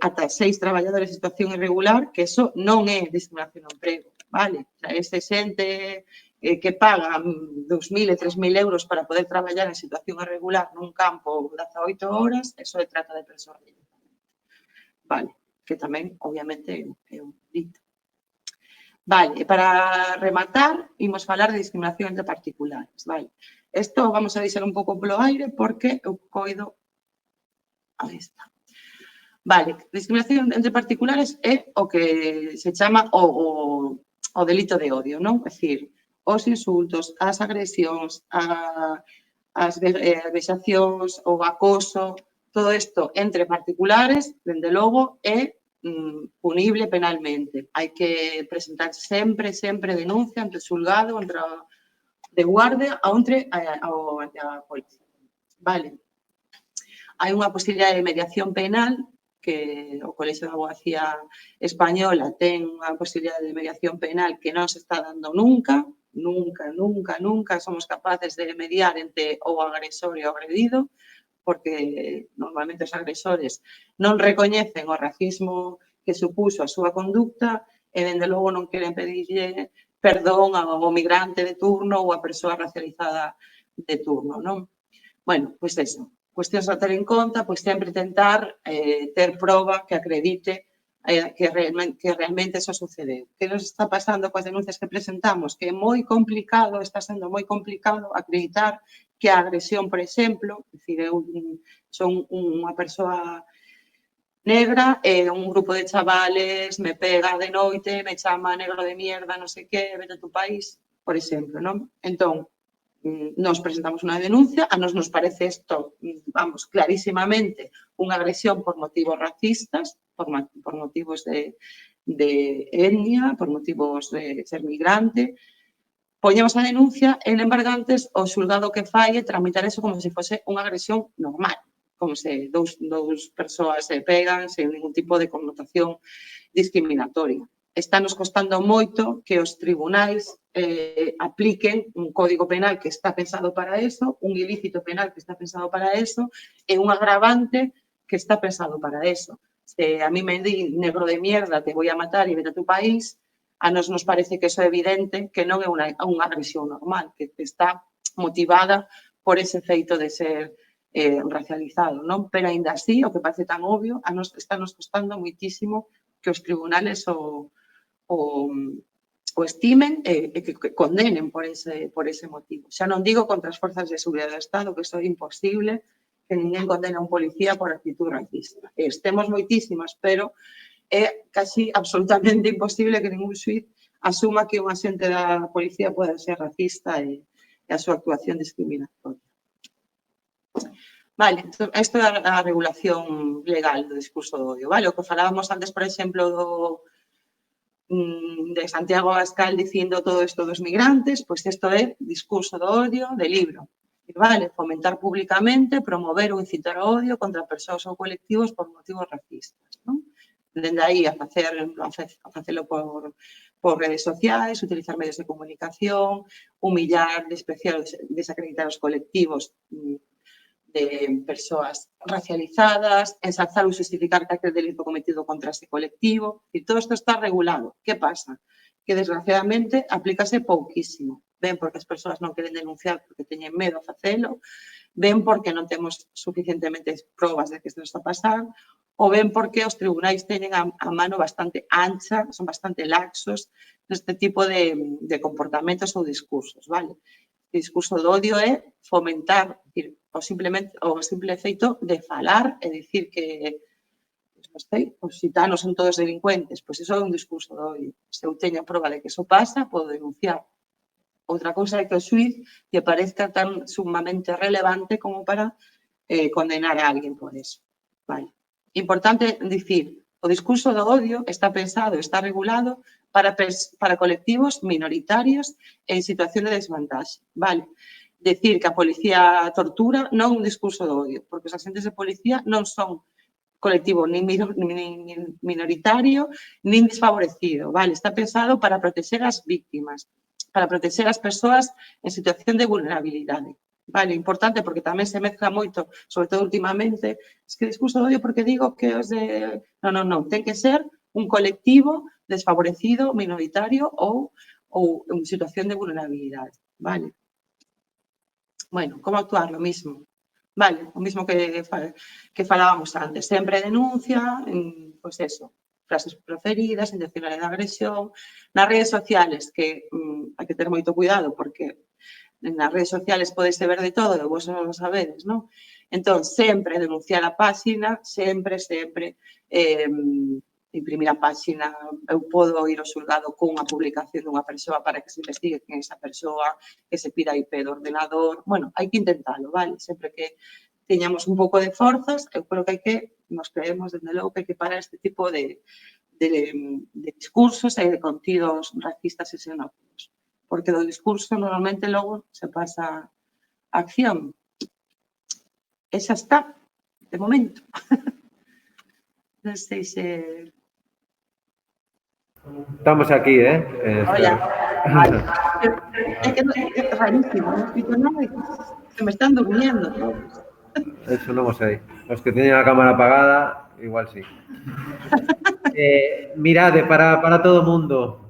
ata 6 traballadores en situación irregular, que eso non é discriminación no emprego, vale? Ese xente que pagan 2.000 e 3.000 euros para poder traballar en situación irregular nun campo 18 horas, eso é trata de persoas directamente. Vale, que tamén, obviamente, é un delito. Vale, e para rematar, imos falar de discriminación entre particulares, vale? Isto vamos a deixar un pouco polo aire porque eu coido... Aí está. Vale, discriminación entre particulares é o que se chama o delito de odio, non? É dicir, os insultos, as agresións, as vexacións, o acoso, todo isto entre particulares, dende logo, é punible penalmente. Hai que presentar sempre denuncia ante o xulgado, de guardia, onde a policía. Vale. Hai unha posibilidade de mediación penal que o Colexio de Abogacía Española ten unha posibilidade de mediación penal que non se está dando nunca somos capaces de mediar entre o agresor e o agredido, porque normalmente os agresores non recoñecen o racismo que supuso a súa conducta e, dende logo, non queren pedirlle perdón ao migrante de turno ou a persoa racializada de turno, non? Bueno, pois eso. Cuestións a ter en conta, pois sempre tentar ter proba que acredite que realmente eso sucedeu. Que nos está pasando coas denuncias que presentamos? Que é moi complicado, está sendo moi complicado acreditar que a agresión, por exemplo, é dicir, eu son unha persoa negra e un grupo de chavales me pega de noite, me chama negro de mierda, non sei que, vete a tu país, por exemplo, non? Entón, nos presentamos unha denuncia, a nos parece isto, vamos, clarísimamente unha agresión por motivos racistas, por motivos de etnia, por motivos de ser migrante. Poñemos a denuncia e, en embargantes, o xulgado que fai é tramitar eso como se fose unha agresión normal, como se dous persoas se pegan sen ningún tipo de connotación discriminatoria. Estános costando moito que os tribunais apliquen un código penal que está pensado para eso, un ilícito penal que está pensado para eso e un agravante que está pensado para eso. Se a mí me di negro de mierda, te voy a matar e vete a tu país, a nos parece que eso é evidente que non é unha agresión normal, que está motivada por ese feito de ser racializado, non? Pero, aínda así, o que parece tan obvio, a nos está nos costando moitísimo que os tribunales o estimen e que condenen por ese motivo. Xa non digo contra as forzas de seguridade do Estado, que iso é imposible, que ninguén condena a un policía por actitud racista. Temos moitísimas, pero é casi absolutamente imposible que ningún xuiz asuma que un axente da policía pode ser racista e a súa actuación discriminatoria. Vale, isto é a regulación legal do discurso do odio, vale? O que falábamos antes, por exemplo, de Santiago Abascal dicindo todo isto dos migrantes, pois isto é discurso do odio de libro. Vale, fomentar públicamente, promover ou incitar o odio contra persoas ou colectivos por motivos racistas, non? Dende aí a facelo por redes sociais, utilizar medios de comunicación, humillar, despreciar, desacreditar os colectivos de persoas racializadas, ensalzar ou justificar calquer delito cometido contra ese colectivo. E todo isto está regulado. Que pasa? Que, desgraciadamente, aplícase pouquísimo. Ben porque as persoas non queren denunciar porque teñen medo a facelo, ben porque non temos suficientemente probas de que isto está a pasar, ou ben porque os tribunais teñen a mano bastante ancha, son bastante laxos neste tipo de comportamentos ou discursos, vale? O discurso do odio é fomentar o simple feito de falar e dicir que os xitanos son todos delincuentes, pois iso é un discurso do odio. Se eu teño a proba de que iso pasa, podo denunciar. Outra cousa é que o xuiz lle parezca tan sumamente relevante como para condenar a alguén por eso. Vale. Importante dicir, o discurso do odio está pensado, está regulado para colectivos minoritarios en situación de desvantaxe. Vale. Decir que a policía tortura non é un discurso do odio, porque os agentes de policía non son colectivo nin minoritario, nin desfavorecido. Vale. Está pensado para protexer as víctimas, para protexer as persoas en situación de vulnerabilidade. Vale, importante porque tamén se mezcla moito, sobre todo últimamente, es que discurso de odio porque digo que os de... Non, ten que ser un colectivo desfavorecido, minoritario ou en situación de vulnerabilidade. Vale. Bueno, como actuar? Lo mismo. Vale, o mismo que falábamos antes. Sempre denuncia, pois eso, frases proferidas, intencionales de agresión. Nas redes sociales, que hai que ter moito cuidado porque nas redes sociales podese ver de todo, e vos non lo sabedes, non? Entón, sempre denunciar a páxina, sempre, imprimir a páxina. Eu podo ir ao xulgado cunha publicación dunha persoa para que se investigue quen é esa persoa, que se pida IP do ordenador. Bueno, hai que intentalo, vale? Sempre que teñamos un pouco de forzas, eu creo que nos creemos, dende logo, que hai que parar este tipo de discursos e de contidos racistas e xenófobos. Porque do discurso normalmente logo se pasa a acción. E xa está, de momento. Non sei se... Estamos aquí, Hola. É que é rarísimo, non escrito nada e se me están durmiendo todos. Eso non o sei. Os que teñen a cámara apagada, igual sí. Mirade, para todo o mundo,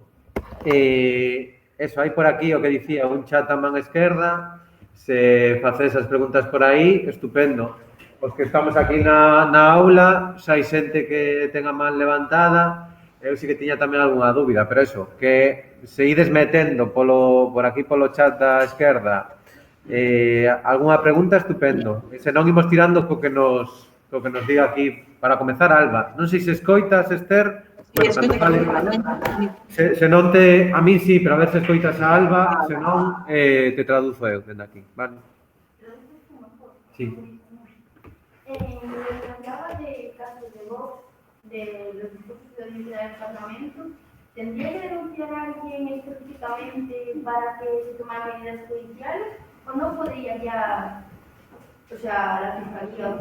eso, hai por aquí o que dicía, un chat a man esquerda, se facedes as preguntas por aí, estupendo. Os que estamos aquí na aula, xa hai xente que ten a man levantada, eu sí que tiña tamén algunha dúbida, pero eso, que se ides metendo por aquí polo chat da esquerda algunha pregunta, estupendo. E se non imos tirando co que nos diga aquí para comezar, Alba. Non sei se escoitas, Esther. Se non te... A mí sí, pero a ver se escoitas a Alba, se non te traduzo eu dende aquí, vale? Sí. Hablaba de casos de Vox, de los discursos de odio del Parlamento. ¿Tendría que denunciar a alguien específicamente para que se tomaran medidas judiciales? ¿O no podría ya, o sea, la Fiscalía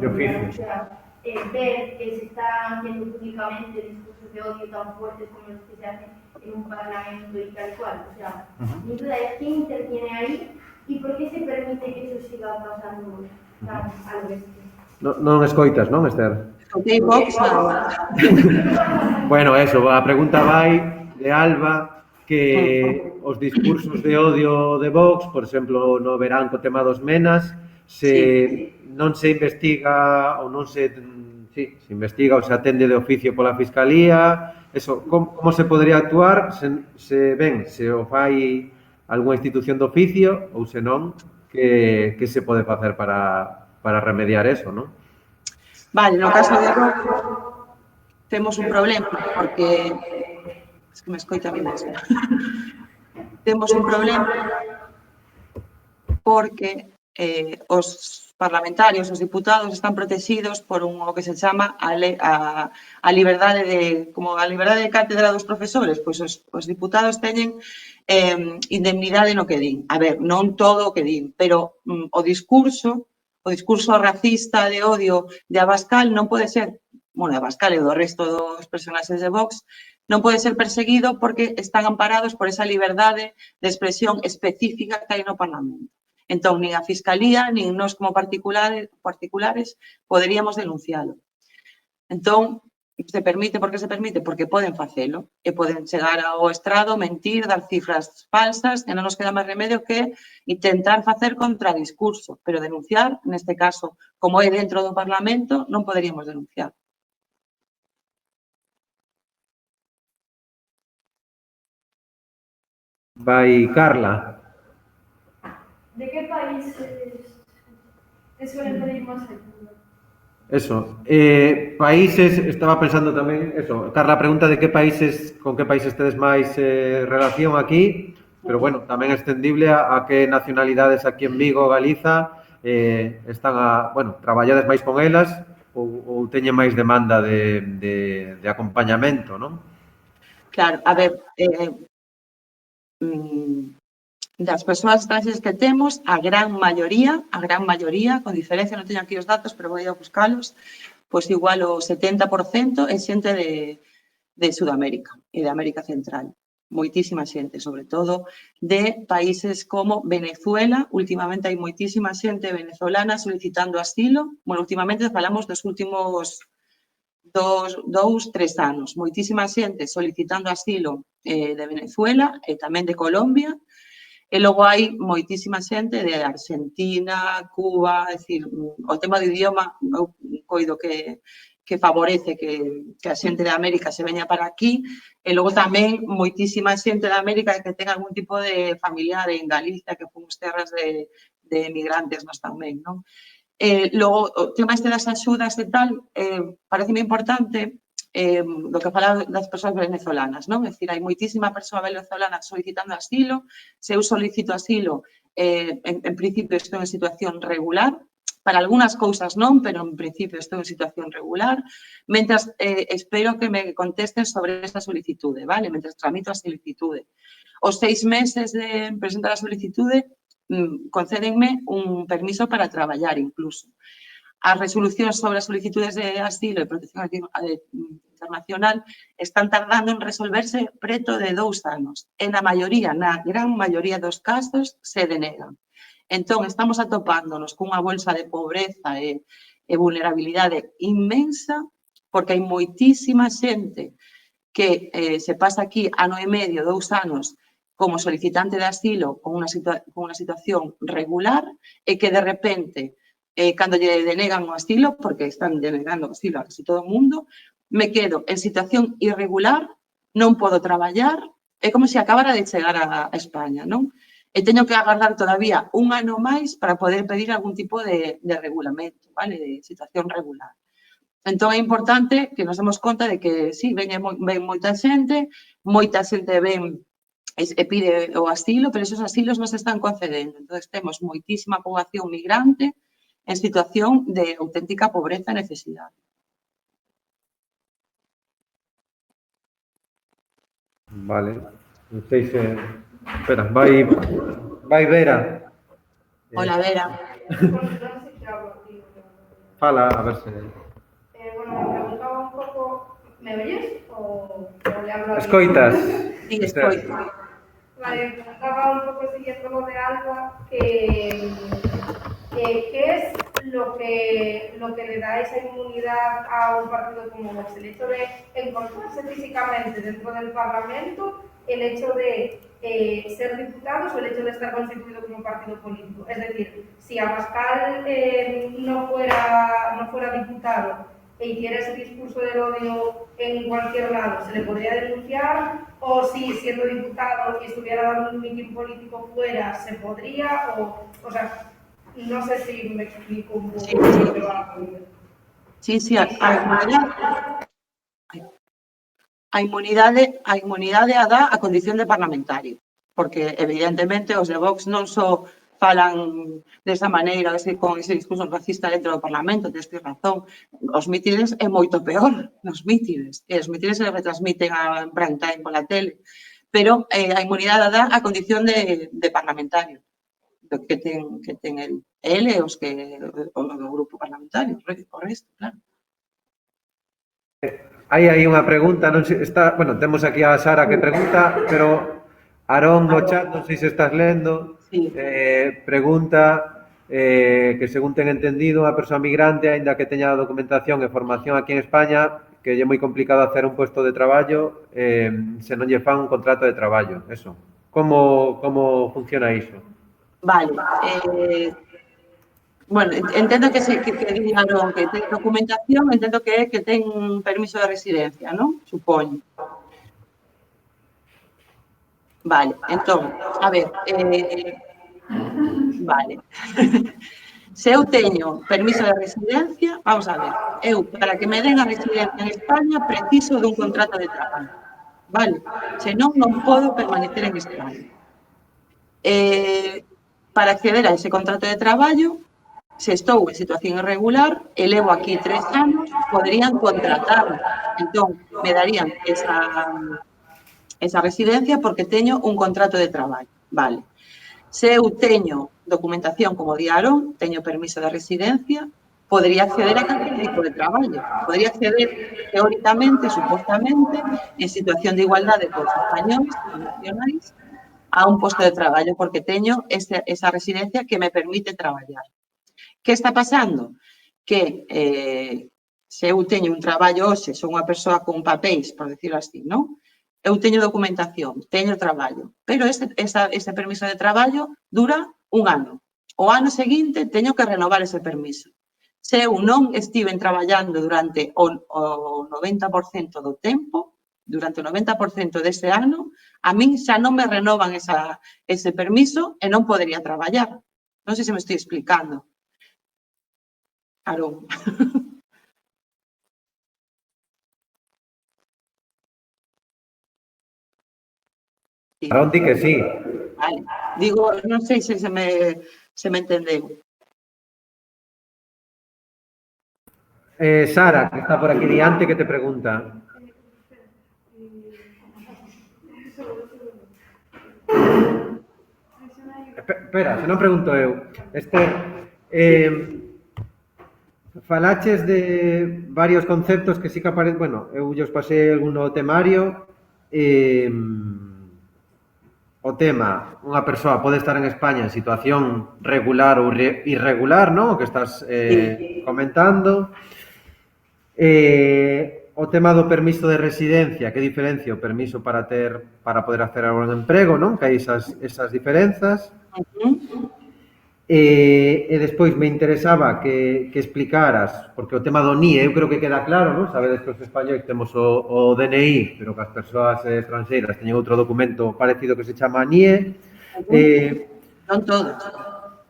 ver que se están haciendo públicamente discursos de odio tan fuertes como los que se hacen en un Parlamento y tal cual? O sea, mi duda es quién interviene ahí y por qué se permite que eso siga pasando tan a lo bestia. Non escoitas, non, Esther? Escoitei Vox, Bueno, eso, a pregunta vai de Alba que os discursos de odio de Vox, por exemplo, no verán co tema dos menas, non se investiga ou non se investiga ou se atende de oficio pola Fiscalía. Eso, como se podría actuar se o fai algunha institución de oficio ou se non, que se pode facer para remediar eso, non? Vale, no caso de Vox temos un problema porque es que me escoita a mí mesma. Temos un problema porque os parlamentarios, os diputados están protegidos por o que se chama a liberdade de cátedra dos profesores, pois os diputados teñen indemnidade no que din. A ver, non todo o que din, pero o discurso racista de odio de Abascal non pode ser, bueno, Abascal e do resto dos personaxes de Vox, non pode ser perseguido porque están amparados por esa liberdade de expresión específica que hai no Parlamento. Entón, nin a Fiscalía, nin nós como particulares poderíamos denuncialo. Entón, se permite, por que se permite? Porque poden facelo e poden chegar ao estrado, mentir, dar cifras falsas e non nos queda máis remedio que intentar facer contradiscurso, pero denunciar, neste caso, como é dentro do Parlamento, non poderíamos denunciar. Vai Carla. ¿De qué países te suelen pedir más ayuda? Eso. Países, estaba pensando tamén, eso, Carla pregunta de que países, con que países tedes máis relación aquí, pero bueno, tamén é extendible a que nacionalidades aquí en Vigo, Galiza, están traballades máis con elas ou teñen máis demanda de acompañamento, non? Claro, a ver, das persoas estranxeiras que temos, a gran maioría, con diferencia, non teño aquí os datos, pero vou a buscalos, pois igual o 70% é xente de Sudamérica e de América Central. Moitísima xente, sobre todo de países como Venezuela. Últimamente hai moitísima xente venezolana solicitando asilo. Bueno, últimamente falamos dos últimos 2, 3 anos. Moitísima xente solicitando asilo de Venezuela e tamén de Colombia. E logo hai moitísima xente de Argentina, Cuba, é dicir, o tema do idioma eu coido que favorece que a xente de América se veña para aquí, e logo tamén moitísima xente de América que ten algún tipo de familiar en Galicia, que fomos terras de emigrantes nós tamén, non? Logo, o tema este das axudas e tal, pareceme importante do que fala das persoas venezolanas, non? É dicir, hai moitísima persoa venezolana solicitando asilo. Se eu solicito asilo, en principio estou en situación regular, para algunhas cousas non, pero en principio estou en situación regular, mentras espero que me contesten sobre esa solicitude, vale? Mentras tramito a solicitude. Os 6 meses de presentar a solicitude concédenme un permiso para traballar incluso. As resolucións sobre as solicitudes de asilo e protección internacional están tardando en resolverse preto de 2 anos. E na gran maioría dos casos, se denegan. Entón, estamos atopándonos cunha bolsa de pobreza e vulnerabilidade inmensa, porque hai moitísima xente que se pasa aquí ano e medio, 2 anos, como solicitante de asilo con unha situación regular e que de repente cando lle denegan o asilo, porque están denegando o asilo a casi todo o mundo, me quedo en situación irregular, non podo traballar, é como se acabara de chegar a España, non? E teño que agardar todavía un ano máis para poder pedir algún tipo de regulamento, vale? De situación regular. Entón, é importante que nos demos conta de que, sí, ven moita xente ven e pide o asilo, pero esos asilos non se están concedendo. Entón, temos moitísima poboación migrante en situación de auténtica pobreza e necesidade. Vale. Non sei se... Espera, vai Vera. Hola, Vera. Fala, a ver se... Bueno, me preguntaba un poco, ¿me oyes o le hablo a alguien? Escoitas. Sí, escoito. Vale, me preguntaba un poco siguiendo lo de Alba, ¿qué es lo que le da esa inmunidad a un partido como Vox? El hecho de encontrarse físicamente dentro del Parlamento, el hecho de ser diputados o el hecho de estar constituido como partido político. Es decir, si Abascal no fuera diputado e hiciera ese discurso del odio en cualquier lado, ¿se le podría denunciar? O si siendo diputado y estuviera dando un mitin político fuera, ¿se podría? O sea, no sé si me explico un pouco o que va a poder. Sí, a inmunidade a dá a condición de parlamentario, porque evidentemente os de Vox non só falan desa maneira, con ese discurso racista dentro do Parlamento, tens razón. Os mítines é moito peor, os mítines se retransmiten en prime time pola tele, pero a inmunidade dá a condición de parlamentario que ten el e os que o grupo parlamentario, o resto, claro. Hai unha pregunta, non sei, está, bueno, temos aquí a Sara que pregunta, pero Aarón no chat, non sei se estás lendo, Sí. pregunta que según ten entendido unha persoa migrante, aínda que teña documentación e formación aquí en España, que lle é moi complicado hacer un puesto de traballo se non lle fan un contrato de traballo, eso. Como funciona iso? Vale. Bueno, entendo que dijeron que ten documentación, entendo que é que ten permiso de residencia, non? Supoño. Vale, entón, a ver, vale. Se eu teño permiso de residencia, vamos a ver, eu, para que me den a residencia en España, preciso dun contrato de traballo, vale? Senón, non podo permanecer en España. Para acceder a ese contrato de traballo, se estou en situación irregular e levo aquí 3 anos, poderían contratarme. Entón, me darían esa residencia porque teño un contrato de traballo, vale? Se eu teño documentación como di Aarón, teño permiso de residencia, podería acceder a calquer tipo de traballo. Podería acceder teóricamente, supostamente, en situación de igualdade cos españoles, cos nacionais, a un posto de traballo, porque teño esa residencia que me permite traballar. Que está pasando? Que se eu teño un traballo hoxe, son unha persoa con papéis, por decirlo así, non? Eu teño documentación, teño traballo, pero ese permiso de traballo dura un ano. O ano seguinte teño que renovar ese permiso. Se eu non estiven traballando durante o 90% do tempo, durante o 90% dese ano, a min xa non me renovan ese permiso e non podería traballar. Non sei se me estou explicando. Aarón. Aarón di que sí. Vale. Digo, non sei se me entendeu. Sara, que está por aquí diante, que te pregunta. Espera, se non pregunto eu. Falaches de varios conceptos que sí que aparecen, bueno, eu os pasei algún no temario. O tema, unha persoa pode estar en España en situación regular ou irregular, non? O que estás comentando. O tema do permiso de residencia, que diferencia o permiso para poder acceder a un emprego, non? Que hai esas diferenzas. E despois me interesaba que explicaras, porque o tema do NIE eu creo que queda claro, non? Sabedes que os españois temos o DNI, pero que as persoas estranxeiras teñen outro documento parecido que se chama NIE. Non todas.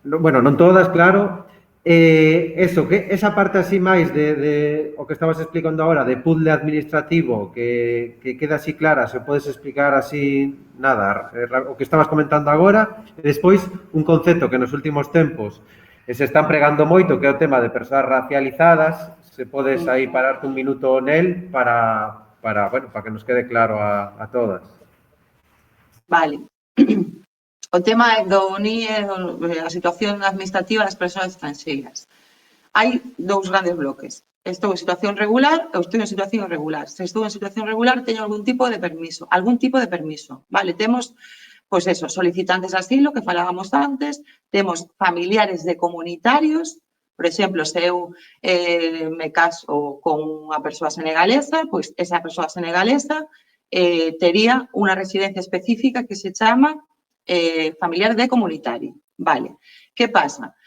Bueno, non todas, claro. Eso, que esa parte así máis de o que estabas explicando agora, de puzzle administrativo, que queda así clara, se podes explicar así, nada, o que estabas comentando agora, e despois un concepto que nos últimos tempos se están pregando moito, que é o tema de persoas racializadas, se podes aí pararte un minuto nel para que nos quede claro a todas. Vale. O tema do NIE, a situación administrativa das persoas estranxeiras. Hai dous grandes bloques. Estou en situación regular ou estou en situación irregular. Se estou en situación regular, teño algún tipo de permiso. Vale, temos, pois eso, solicitantes de asilo, que falábamos antes, temos familiares de comunitarios, por exemplo, se eu me caso con unha persoa senegalesa, pois esa persoa senegalesa tería unha residencia específica que se chama familiar de comunitario. Vale. Que pasa?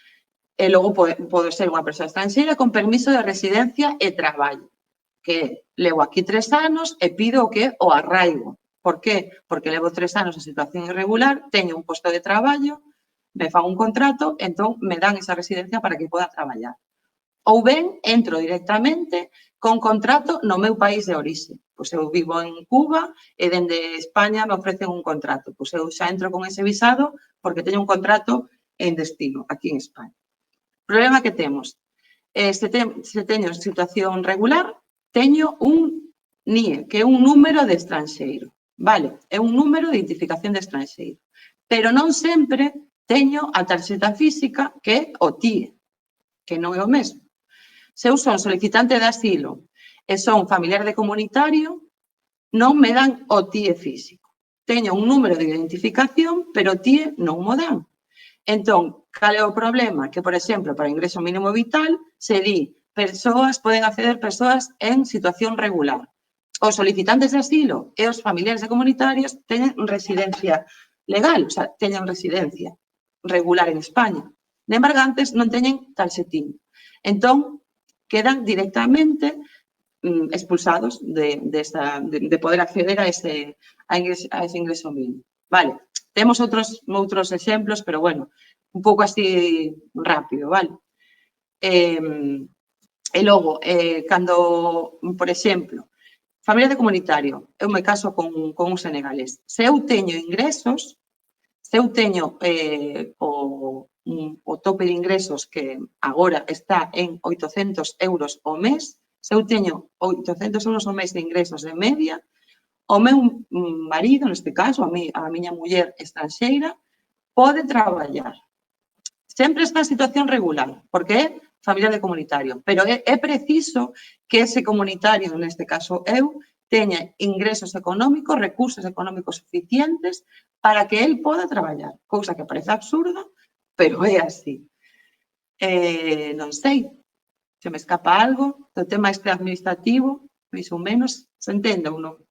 E logo pode ser unha persoa estranxeira con permiso de residencia e traballo, que levo aquí 3 anos e pido o que o arraigo. Por qué? Porque levo 3 anos en situación irregular, teño un posto de traballo, me fan un contrato, entón me dan esa residencia para que poda traballar. Ou ben, entro directamente con contrato no meu país de orixe. Pois eu vivo en Cuba e dende España me ofrecen un contrato. Pois eu xa entro con ese visado porque teño un contrato en destino, aquí en España. O problema que temos, se teño situación regular, teño un NIE, que é un número de estranxeiro. Vale, é un número de identificación de estranxeiro. Pero non sempre teño a tarxeta física que é o TIE, que non é o mesmo. Se eu son solicitante de asilo e son familiar de comunitario, non me dan o TIE físico. Teño un número de identificación, pero o TIE non mo dan. Entón, cal é o problema? Que, por exemplo, para ingreso mínimo vital, se di, poden acceder persoas en situación regular. Os solicitantes de asilo e os familiares de comunitarios teñen residencia legal, o sea, teñen residencia regular en España. De embargantes non teñen calcetín. Entón, quedan directamente expulsados de poder acceder a ese ingreso mínimo. Vale, temos outros exemplos, pero bueno, un pouco así rápido, vale? E logo, cando, por exemplo, familia de comunitario, eu me caso con un senegalés. Se eu teño ingresos, se eu teño o tope de ingresos que agora está en 800 euros ao mes, se eu teño 800 euros ao mes de ingresos de media, o meu marido, neste caso, a miña muller estranxeira, pode traballar. Sempre está en situación regular, porque é familiar de comunitario, pero é preciso que ese comunitario, neste caso eu, teña ingresos económicos, recursos económicos suficientes para que él poda traballar, cousa que parece absurda, pero é así. Non sei, se me escapa algo, o tema este administrativo, máis ou menos, se entende ou non?